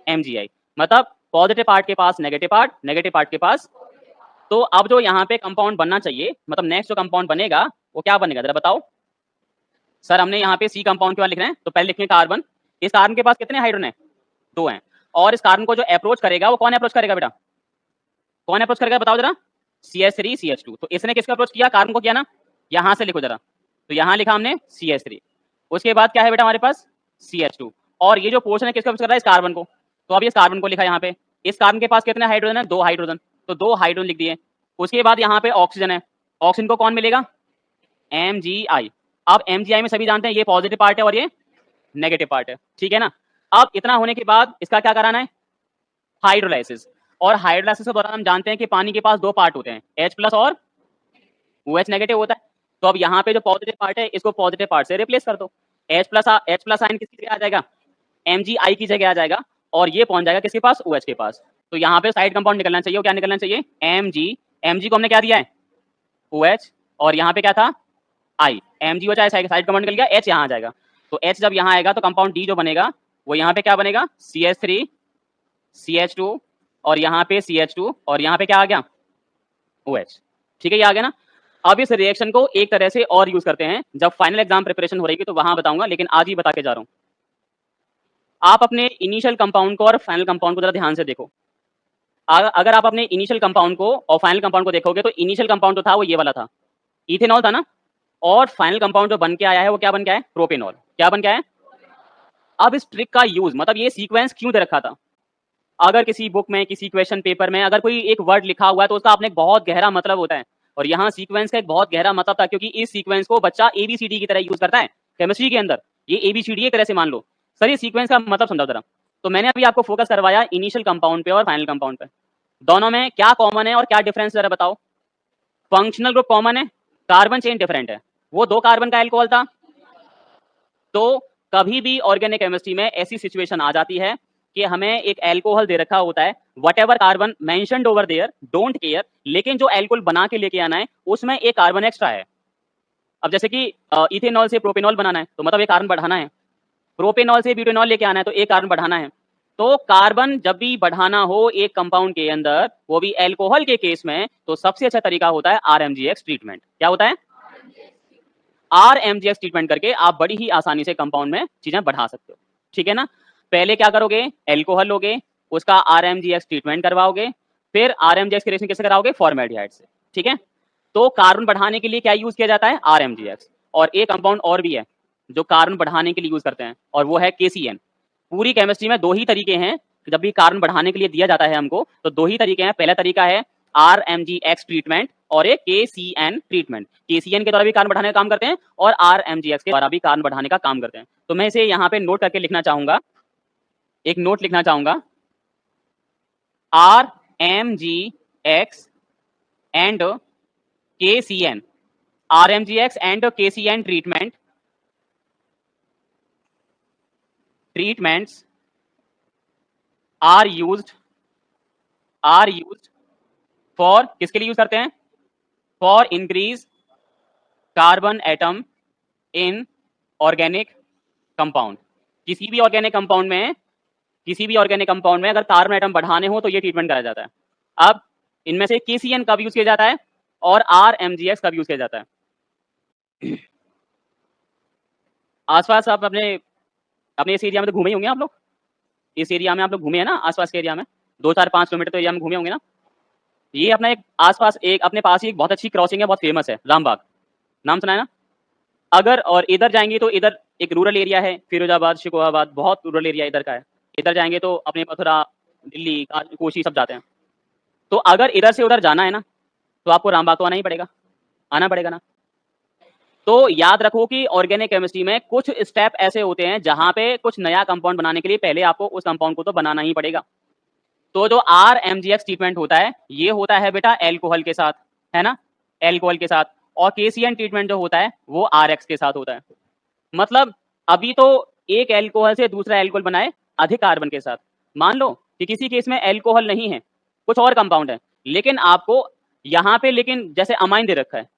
Mgi, मतलब पॉजिटिव पार्ट के पास नेगेटिव पार्ट, नेगेटिव पार्ट के पास। तो अब जो यहाँ पे कंपाउंड बनना चाहिए, मतलब नेक्स्ट जो कंपाउंड बनेगा वो क्या बनेगा जरा बताओ। सर हमने यहाँ पे सी कंपाउंड के बाद लिख रहे हैं, तो पहले लिखेंगे कार्बन। इस कार्बन के पास कितने हाइड्रोजन है, 2 हैं, और इस कार्बन को जो अप्रोच करेगा वो कौन अप्रोच करेगा बेटा, कौन अप्रोच करेगा बताओ जरा, CH3 CH2। तो इसने किसका अप्रोच किया, कार्बन को किया ना, यहाँ से लिखो जरा, तो यहाँ लिखा हमने CH3, उसके बाद क्या है बेटा हमारे पास CH2, और ये जो पोर्शन है किसका अप्रोच कर रहा है, इस कार्बन को। तो अब इस कार्बन को लिखा यहाँ पे, इस कार्बन के पास कितने हाइड्रोजन है, 2 हाइड्रोजन, तो 2 हाइड्रोजन लिख दिए। उसके बाद यहाँ पे ऑक्सीजन है, ऑक्सीजन को कौन मिलेगा, Mgi। अब Mgi में सभी जानते हैं ये पॉजिटिव पार्ट है और ये नेगेटिव पार्ट है, ठीक है ना। अब इतना होने के बाद इसका क्या कराना है, हाइड्रोलाइसिस। और हाइड्रोलाइसिस के दौरान हम जानते हैं कि पानी के पास 2 पार्ट होते हैं, H+ और OH नेगेटिव होता है। तो अब यहाँ पे जो पॉजिटिव पार्ट है इसको पॉजिटिव पार्ट से रिप्लेस कर दो, H+ आयन किसकी जगह आ जाएगा, Mgi की जगह आ जाएगा, और ये पहुंच जाएगा किसके पास, OH के पास। तो यहाँ पे साइड कंपाउंड निकलना चाहिए, क्या निकलना चाहिए, Mg को हमने क्या दिया है, OH, और यहाँ पे क्या था I, MgO चाहे साइड कंपाउंड निकल गया, H यहाँ आ जाएगा। तो H जब यहाँ आएगा तो कंपाउंड D जो बनेगा वो यहाँ पे क्या बनेगा, CH3 CH2, और यहाँ पे CH2, और यहाँ पे क्या आ गया, OH, ठीक है, ये आ गया ना। अब इस रिएक्शन को एक तरह से और यूज करते हैं, जब फाइनल एग्जाम प्रिपरेशन हो रही है तो वहां बताऊंगा, लेकिन आज ही बता के जा रहा हूं। आप अपने इनिशियल कंपाउंड को और फाइनल कंपाउंड को जरा ध्यान से देखो। अगर आप अपने इनिशियल कंपाउंड को और फाइनल कंपाउंड को देखोगे तो इनिशियल कंपाउंड जो था वो ये वाला था, इथेनॉल था ना, और फाइनल कंपाउंड जो बन के आया है वो क्या बन के आया है, प्रोपेनॉल। क्या बन के आया है। अब इस ट्रिक का यूज, मतलब ये सीक्वेंस क्यों दे रखा था, अगर किसी बुक में किसी क्वेश्चन पेपर में अगर कोई एक वर्ड लिखा हुआ है तो उसका आपने एक बहुत गहरा मतलब होता है, और यहाँ सीक्वेंस का एक बहुत गहरा मतलब था, क्योंकि इस सीक्वेंस को बच्चा ABCD की तरह यूज करता है केमिस्ट्री के अंदर। ये ABCD एक तरह से मान लो। सर ये सीक्वेंस का मतलब समझाओ जरा। तो मैंने अभी आपको फोकस करवाया इनिशियल कंपाउंड पे और फाइनल कंपाउंड पे, दोनों में क्या कॉमन है और क्या डिफरेंस जरा बताओ। फंक्शनल ग्रुप कॉमन है, कार्बन चेन डिफरेंट है, वो 2 कार्बन का एल्कोहल था। तो कभी भी ऑर्गेनिक केमिस्ट्री में ऐसी सिचुएशन आ जाती है कि हमें एक एल्कोहल दे रखा होता है, whatever carbon mentioned over there don't care, लेकिन जो एल्कोहल बना के लेके आना है उसमें एक कार्बन एक्स्ट्रा है। अब जैसे कि इथेनॉल से प्रोपेनॉल बनाना है तो मतलब एक कार्बन बढ़ाना है, प्रोपेनॉल से ब्यूटेनॉल लेके आना है तो एक कार्बन बढ़ाना है। तो कार्बन जब भी बढ़ाना हो एक कंपाउंड के अंदर, वो भी एल्कोहल के केस में, तो सबसे अच्छा तरीका होता है RMGX ट्रीटमेंट। क्या होता है, RMGX ट्रीटमेंट करके आप बड़ी ही आसानी से कंपाउंड में चीजें बढ़ा सकते हो, ठीक है ना। पहले क्या करोगे, एल्कोहल लोगे, उसका RMGX ट्रीटमेंट करवाओगे, फिर RMGX की रिएक्शन कैसे कराओगे, फॉर्मेल्डिहाइड से, ठीक है। तो कार्बन बढ़ाने के लिए क्या यूज किया जाता है, RMGX। और एक कंपाउंड और भी है जो कार्बन बढ़ाने के लिए यूज करते हैं, और वो है KCN। पूरी केमिस्ट्री में 2 ही तरीके हैं, जब भी कार्बन बढ़ाने के लिए दिया जाता है हमको तो 2 ही तरीके हैं। पहला तरीका है RMGX ट्रीटमेंट और एक KCN ट्रीटमेंट। KCN के द्वारा भी कार्बन बढ़ाने का काम करते हैं और RMGX के द्वारा भी कार्बन बढ़ाने का काम करते हैं। तो मैं इसे यहाँ पे नोट करके लिखना चाहूंगा, एक नोट लिखना चाहूंगा, RMGX and KCN, RMGX and KCN treatments are used for, किसके लिए यूज करते हैं, for increase carbon atom in organic compound. किसी भी ऑर्गेनिक कंपाउंड में अगर कार्बन एटम बढ़ाने हो तो ये ट्रीटमेंट करा जाता है। अब इनमें से KCN कब यूज किया जाता है, और RMGX कब यूज किया जाता है? आसपास आप अपने इस एरिया में तो घूमे ही होंगे आप लोग, इस एरिया में आप लोग घूमे हैं ना, आसपास के एरिया में 2-4-5 किलोमीटर तो एरिया में घूमे होंगे ना। ये अपना एक आसपास एक अपने पास ही एक बहुत अच्छी क्रॉसिंग है, बहुत फेमस है, रामबाग, नाम सुना है ना। अगर और इधर जाएंगे तो इधर एक रूरल एरिया है, फिरोजाबाद, शिकोहाबाद, बहुत रूरल एरिया इधर का है। इधर जाएंगे तो अपने मथुरा, दिल्ली, कोशी सब जाते हैं। तो अगर इधर से उधर जाना है ना, तो आपको रामबाग तो आना ही पड़ेगा, आना पड़ेगा ना। तो याद रखो कि ऑर्गेनिक केमिस्ट्री में कुछ स्टेप ऐसे होते हैं जहां पे कुछ नया कंपाउंड बनाने के लिए पहले आपको उस कंपाउंड को तो बनाना ही पड़ेगा। तो जो RMGX ट्रीटमेंट होता है, ये होता है बेटा एल्कोहल के साथ, है ना, एल्कोहल के साथ। और KCN ट्रीटमेंट जो होता है वो RX के साथ होता है। मतलब अभी तो एक एल्कोहल से दूसरा एल्कोहल बनाए अधिक कार्बन के साथ। मान लो कि किसी केस में एल्कोहल नहीं है, कुछ और कंपाउंड है, लेकिन आपको यहाँ पे लेकिन जैसे अमाइन दे रखा है,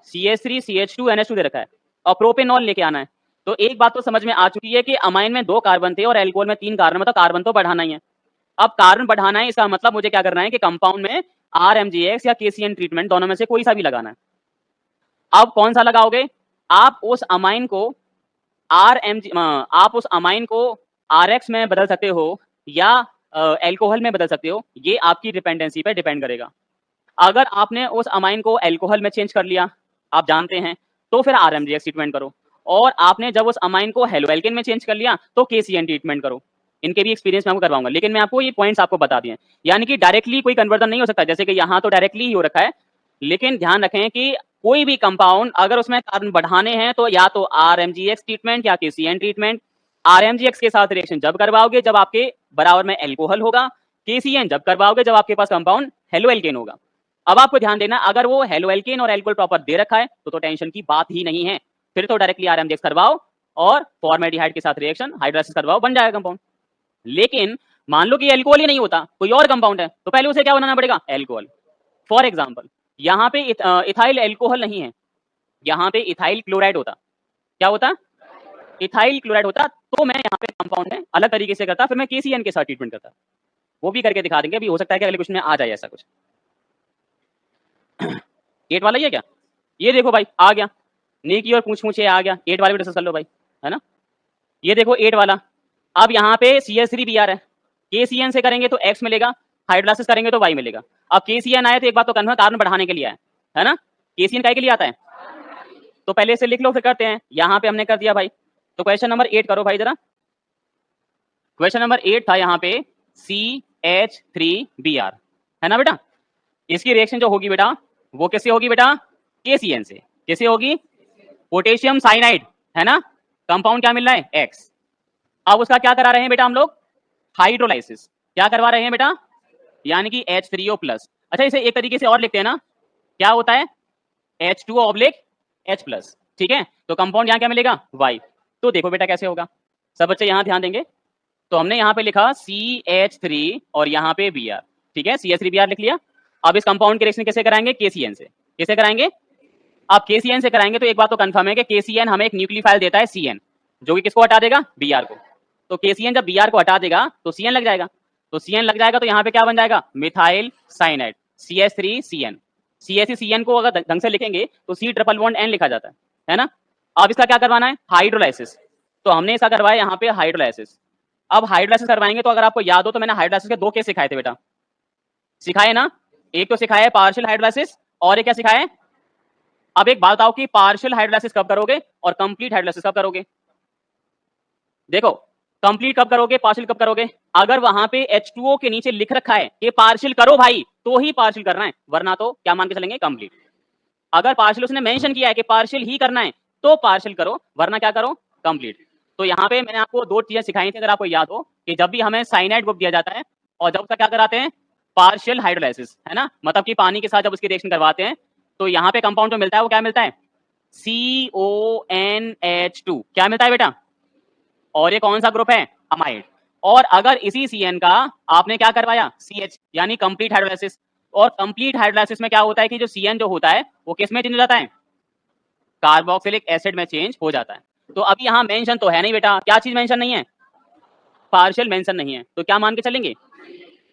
CH3 CH2 NH2 दे रखा है और प्रोपेनॉल लेके आना है। तो एक बात तो समझ में आ चुकी है कि अमाइन में 2 कार्बन थे और एल्कोहल में 3 कार्बन, मतलब कार्बन तो बढ़ाना ही है। अब कार्बन बढ़ाना है, इसका मतलब मुझे क्या करना है कि कंपाउंड में RMGX या KCN ट्रीटमेंट दोनों में से कोई सा भी लगाना है। अब कौन सा लगाओगे? आप उस अमाइन को आप उस अमाइन को RX में बदल सकते हो या एल्कोहल में बदल सकते हो, ये आपकी डिपेंडेंसी पे डिपेंड करेगा। अगर आपने उस अमाइन को एल्कोहल में चेंज कर लिया, आप जानते हैं, तो फिर RMGX ट्रीटमेंट करो। और आपने जब उस अमाइन को हेलोएल्केन में चेंज कर लिया तो KCN ट्रीटमेंट करो। इनके भी एक्सपीरियंस मैं आपको करवाऊंगा, लेकिन मैं आपको ये पॉइंट्स आपको बता दिए। यानी कि डायरेक्टली कोई कन्वर्जन नहीं हो सकता, जैसे कि यहाँ तो डायरेक्टली ही हो रखा है, लेकिन ध्यान रखें कि कोई भी कंपाउंड अगर उसमें कार्बन बढ़ाने हैं तो या तो RMGX ट्रीटमेंट या KCN ट्रीटमेंट। RMGX के साथ रिएक्शन जब करवाओगे जब आपके बराबर में एल्कोहल होगा, KCN जब करवाओगे जब आपके पास कंपाउंड हेलोएल्केन होगा। अब आपको ध्यान देना, अगर वो हेलोएल्केन और एल्कोहल प्रॉपर दे रखा है तो टेंशन की बात ही नहीं है, फिर तो डायरेक्टली RMGX करवाओ और फॉर्मेल्डिहाइड के साथ रिएक्शन हाइड्रोलाइसिस करवाओ, बन जाएगा कंपाउंड। लेकिन मान लो कि एल्कोहल ही नहीं होता, कोई और कंपाउंड है, तो पहले उसे क्या बनाना पड़ेगा? एल्कोहल। फॉर एग्जांपल यहाँ पे इथाइल एल्कोहल नहीं है, यहाँ पे इथाइल क्लोराइड होता। क्या होता? इथाइल क्लोराइड होता। तो मैं यहाँ पे कंपाउंड है अलग तरीके से करता, फिर मैं KCN के साथ ट्रीटमेंट करता। वो भी करके दिखा देंगे, अभी हो सकता है कि अगले क्वेश्चन में आ जाए ऐसा कुछ। 8 वाला ही है क्या? ये देखो भाई आ गया, नेकी और पूछ आ गया। 8 वाले भी डिस्कस कर लो भाई, है ना। ये देखो 8 वाला, अब यहाँ पे CH3Br है, KCN से करेंगे तो X मिलेगा, हाइड्रोलाइसिस करेंगे तो Y मिलेगा। अब KCN आया तो एक बात तो कन्फर्म, कार्बन बढ़ाने के लिए है ना। KCN काय के लिए आता है? तो पहले इसे लिख लो फिर करते हैं। यहाँ पे हमने कर दिया भाई, तो क्वेश्चन नंबर 8 करो भाई जरा। क्वेश्चन नंबर 8 था यहाँ पे CH3Br, है ना बेटा। इसकी रिएक्शन जो होगी बेटा वो किससे होगी बेटा? KCN से। किससे होगी? पोटेशियम साइनाइड, है ना। कंपाउंड क्या मिल रहा है? X। अब उसका क्या करा रहे हैं बेटा हम लोग? हाइड्रोलाइसिस। क्या करवा रहे हैं बेटा? यानी कि H3O+। अच्छा इसे एक तरीके से और लिखते हैं ना, क्या होता है? H2O/H+। ठीक है, तो कंपाउंड यहाँ क्या मिलेगा? Y। तो देखो बेटा कैसे होगा, सब बच्चे यहाँ ध्यान देंगे। तो हमने यहाँ पे लिखा CH3 और यहाँ पे Br, ठीक है, CH3Br लिख लिया। अब इस कंपाउंड के रिएक्शन कैसे कराएंगे? KCN से। कैसे कराएंगे? अब KCN से कराएंगे तो एक बात तो कंफर्म है कि KCN हमें एक न्यूक्लियोफाइल देता है CN, जो कि किसको हटा देगा? Br को। तो KCN जब Br को हटा देगा तो CN लग जाएगा, तो CN लग जाएगा तो यहाँ पे क्या बन जाएगा? Methyl cyanide, CH3CN। CH3CN को अगर ढंग से लिखेंगे तो C+N लिखा जाता है ना। अब इसका क्या करवाना है? हाइड्रोलाइसिस। तो हमने इसका करवाया यहाँ पे हाइड्रोलाइसिस। अब हाइड्रोलाइसिस करवाएंगे तो अगर आपको याद हो तो मैंने हाइड्रोलाइसिस के 2 केस सिखाए थे बेटा, सिखाए ना। एक तो सिखाया है पार्शियल हाइड्रोलाइसिस और एक क्या सिखाया है? अब एक बात बताओ कि पार्शियल हाइड्रोलाइसिस कब करोगे और कंप्लीट हाइड्रोलाइसिस कब करोगे? देखो कंप्लीट कब करोगे, पार्शियल कब करोगे? अगर वहां पे H2O के नीचे लिख रखा है कि पार्शियल करो भाई, तो ही पार्शियल करना है, वरना तो क्या मान के चलेंगे? कंप्लीट। अगर पार्शियल उसने मेंशन किया है कि पार्शियल ही करना है तो पार्शियल करो, वरना क्या करो? कंप्लीट। तो यहाँ पे मैंने आपको 2 चीजें सिखाई थी, अगर आपको याद हो, कि जब भी हमें साइनाइड ग्रुप दिया जाता है और जब उसका क्या कराते हैं? पार्शियल हाइड्रोलाइसिस, है ना, मतलब कि पानी के साथ जब उसकी रिएक्शन करवाते हैं तो यहाँ पे कंपाउंड जो मिलता है वो क्या मिलता है? CONH2। क्या मिलता है बेटा? और ये कौन सा ग्रुप है? अमाइड। और अगर इसी CN का आपने क्या करवाया? CH, यानी कंप्लीट हाइड्रोलाइसिस। और कंप्लीट हाइड्रोलाइसिस में क्या होता है कि जो CN जो होता है वो किस में चेंज हो जाता है? कार्बोक्सिलिक एसिड में चेंज हो जाता है। तो अभी यहाँ मेंशन तो है नहीं बेटा, क्या चीज मेंशन नहीं है? पार्शियल मेंशन नहीं है, तो क्या मान के चलेंगे?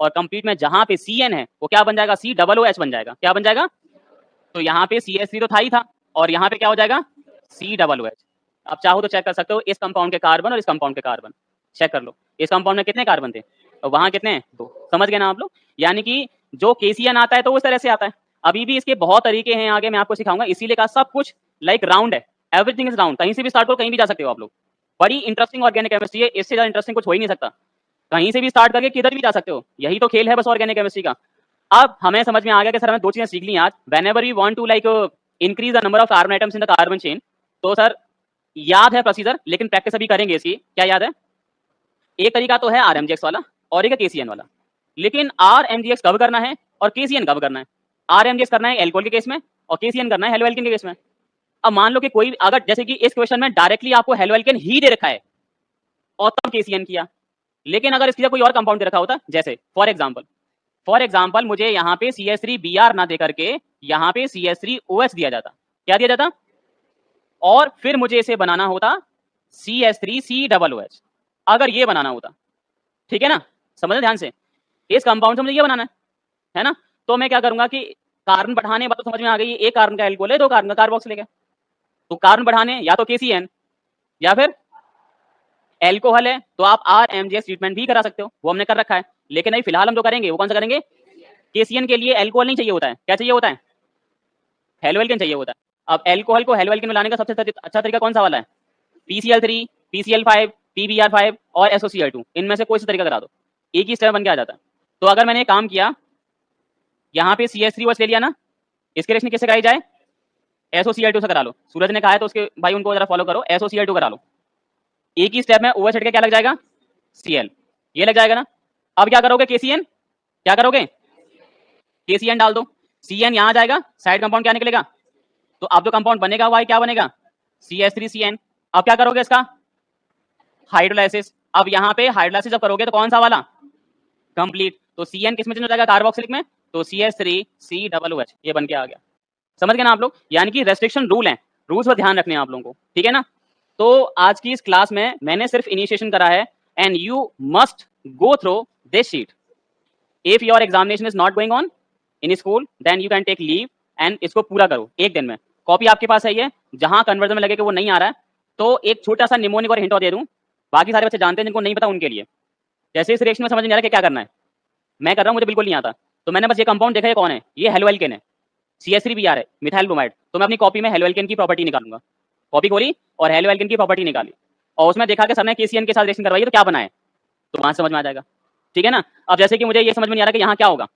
और कंप्लीट में जहां पे CN है वो क्या बन जाएगा? COOH बन जाएगा। क्या बन जाएगा? तो यहाँ पे CH3 तो था ही था, और यहाँ पे क्या हो जाएगा COOH। अब चाहो तो चेक कर सकते हो इस कंपाउंड के कार्बन और इस कंपाउंड के कार्बन, चेक कर लो इस कंपाउंड में कितने कार्बन थे और वहां कितने हैं, 2। समझ गए ना आप लोग? यानी कि जो KCN आता है तो उस तरह से आता है। अभी भी इसके बहुत तरीके हैं, आगे मैं आपको सिखाऊंगा, इसीलिए कहा सब कुछ लाइक राउंड है, एवरीथिंग इज राउंड, कहीं से भी स्टार्ट करो कहीं भी जा सकते हो आप लोग। बड़ी इंटरेस्टिंग ऑर्गेनिक केमिस्ट्री है, इससे ज्यादा इंटरेस्टिंग कुछ हो ही नहीं सकता, कहीं से भी स्टार्ट करके किधर भी जा सकते हो, यही तो खेल है बस ऑर्गेनिक केमिस्ट्री का। अब हमें समझ में आ गया कि सर हमें 2 चीजें सीख ली आज, whenever we want to like increase the number of carbon items in the carbon chain, तो सर याद है प्रोसीजर, लेकिन प्रैक्टिस अभी करेंगे इसकी। क्या याद है? एक तरीका तो है RMGX वाला और एक है KCN वाला, लेकिन RMGX कब करना है और KCN कब करना है? RMGX करना है एल्कोहल के केस में और KCN करना है हेलोएल्केन के केस में। अब मान लो कि कोई अगर जैसे कि इस क्वेश्चन में डायरेक्टली आपको हेलोएल्केन ही दे रखा है और तब KCN किया, लेकिन अगर इसकी कोई और कंपाउंड दे रखा होता, जैसे फॉर एग्जांपल मुझे यहाँ पे CH3Br ना दे करके यहाँ पे CH3OH दिया जाता, क्या दिया जाता, और फिर मुझे इसे बनाना होता CH3COOH, अगर ये बनाना होता, ठीक है ना, समझना ध्यान से, इस कंपाउंड से मुझे ये बनाना है ना, तो मैं क्या करूंगा कि कार्बन बढ़ाने, बात तो समझ में आ गई, एक कार्बन का एल्कोहल है, 2 कार्बन का कार्बोक्सिलिक है, तो कार्बन बढ़ाने या तो KCN या फिर एल्कोहल है तो आप RMGX ट्रीटमेंट भी करा सकते हो, वो हमने कर रखा है, लेकिन अभी फिलहाल हम जो करेंगे वो कौन सा करेंगे, KCN के लिए एल्कोहल नहीं चाहिए होता है, क्या चाहिए होता है, हेलोएल्केन चाहिए होता है। अब एल्कोहल को हेलोएल्केन में लाने का सबसे अच्छा तरीका कौन सा वाला है, PCl3, PCl5, PBr5 और SOCl2, इनमें से कोई सा तरीका करा दो, एक ही स्टेप बन के आ जाता है। तो अगर मैंने काम किया यहाँ पे CH3OH ले लिया ना, इसके रिएक्शन किससे कराई जाए, SOCl2 से करा लो, सूरज ने कहा है तो उसके भाई उनको जरा फॉलो करो, SOCl2 करा लो, एक ही स्टेप में OH हट के क्या लग जाएगा, Cl, ये लग जाएगा ना। अब क्या करोगे, KCN, क्या करोगे, KCN डाल दो, CN यहाँ जाएगा, साइड कंपाउंड क्या निकलेगा, तो अब जो कंपाउंड बनेगा वह क्या बनेगा, CH3CN। अब क्या करोगे इसका हाइड्रोलाइसिस, अब यहाँ पे हाइड्रोलाइसिस जब करोगे तो कौन सा वाला, कंप्लीट, तो CN किस में चेंज हो जाएगा, कार्बोक्सिलिक में, तो CH3COOH, ये बन के आ गया। समझ गए ना आप लोग? यानी कि रेस्ट्रिक्शन रूल हैं, रूल्स पर ध्यान रखने हैं आप लोगों को, ठीक है ना। तो आज की इस क्लास में मैंने सिर्फ इनिशिएशन करा है, and you must go through this sheet. If your examination is not going on in school then you can take leave, and इसको पूरा करो एक दिन में। कॉपी आपके पास है, ये जहां कन्वर्जन में लगे कि वो नहीं आ रहा है, तो एक छोटा सा निमोनिक और हिंट और दे दूं, बाकी सारे बच्चे जानते हैं, जिनको नहीं पता उनके लिए, जैसे इस रिएक्शन में समझ नहीं आ रहा कि क्या करना है, मैं कर रहा हूँ, मुझे बिल्कुल नहीं आता, तो मैंने बस ये कंपाउंड देखा है कौन है, ये हेलोएल्केन है, CH3Br है, मिथाइल ब्रोमाइड, तो मैं अपनी कॉपी में हेलोएल्केन की प्रॉपर्टी निकालूंगा, कॉपी खोली और हेलोएल्केन की प्रॉपर्टी निकाली, और उसमें देखा कि सर ने KCN के साथ रिएक्शन करवाई तो क्या बना है, तो वहां समझ में आ जाएगा, ठीक है ना। अब जैसे कि मुझे ये समझ में नहीं आ रहा कि यहाँ क्या होगा,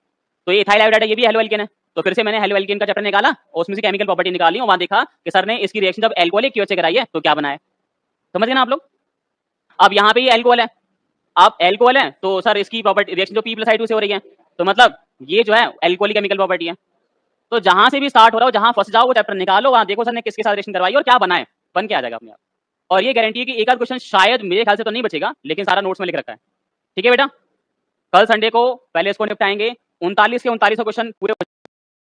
तो ये इथाइल आयोडाइड है, ये भी हेलोएल्केन है, तो फिर से मैंने हेलोएल्केन का चैप्टर निकाला और उसमें से केमिकल प्रॉपर्टी निकाली, और वहां देखा कि सर ने इसकी रिएक्शन जब एल्कोहलिक की से कराई है तो क्या बना है, समझ गए ना आप लोग। अब यहाँ पे ये एल्कोहल है, अब एल्कोहल है तो सर इसकी प्रॉपर्टी रिएक्शन जो P+I2 से हो रही है, तो मतलब ये जो है एल्कोहलिक केमिकल प्रॉपर्टी है, तो जहां से भी स्टार्ट हो रहा हो, जहां फंस जाओ वो चैप्टर निकालो, वहां देखो सर ने किसके साथ रिएक्शन करवाई और क्या बना है, बन के आ जाएगा अपने आप। और ये गारंटी है कि एक आध क्वेश्चन शायद मेरे ख्याल से तो नहीं बचेगा, लेकिन सारा नोट्स में लिख रखा है, ठीक है बेटा। कल संडे को पहले इसको निपटाएंगे, 39 के 39 क्वेश्चन पूरे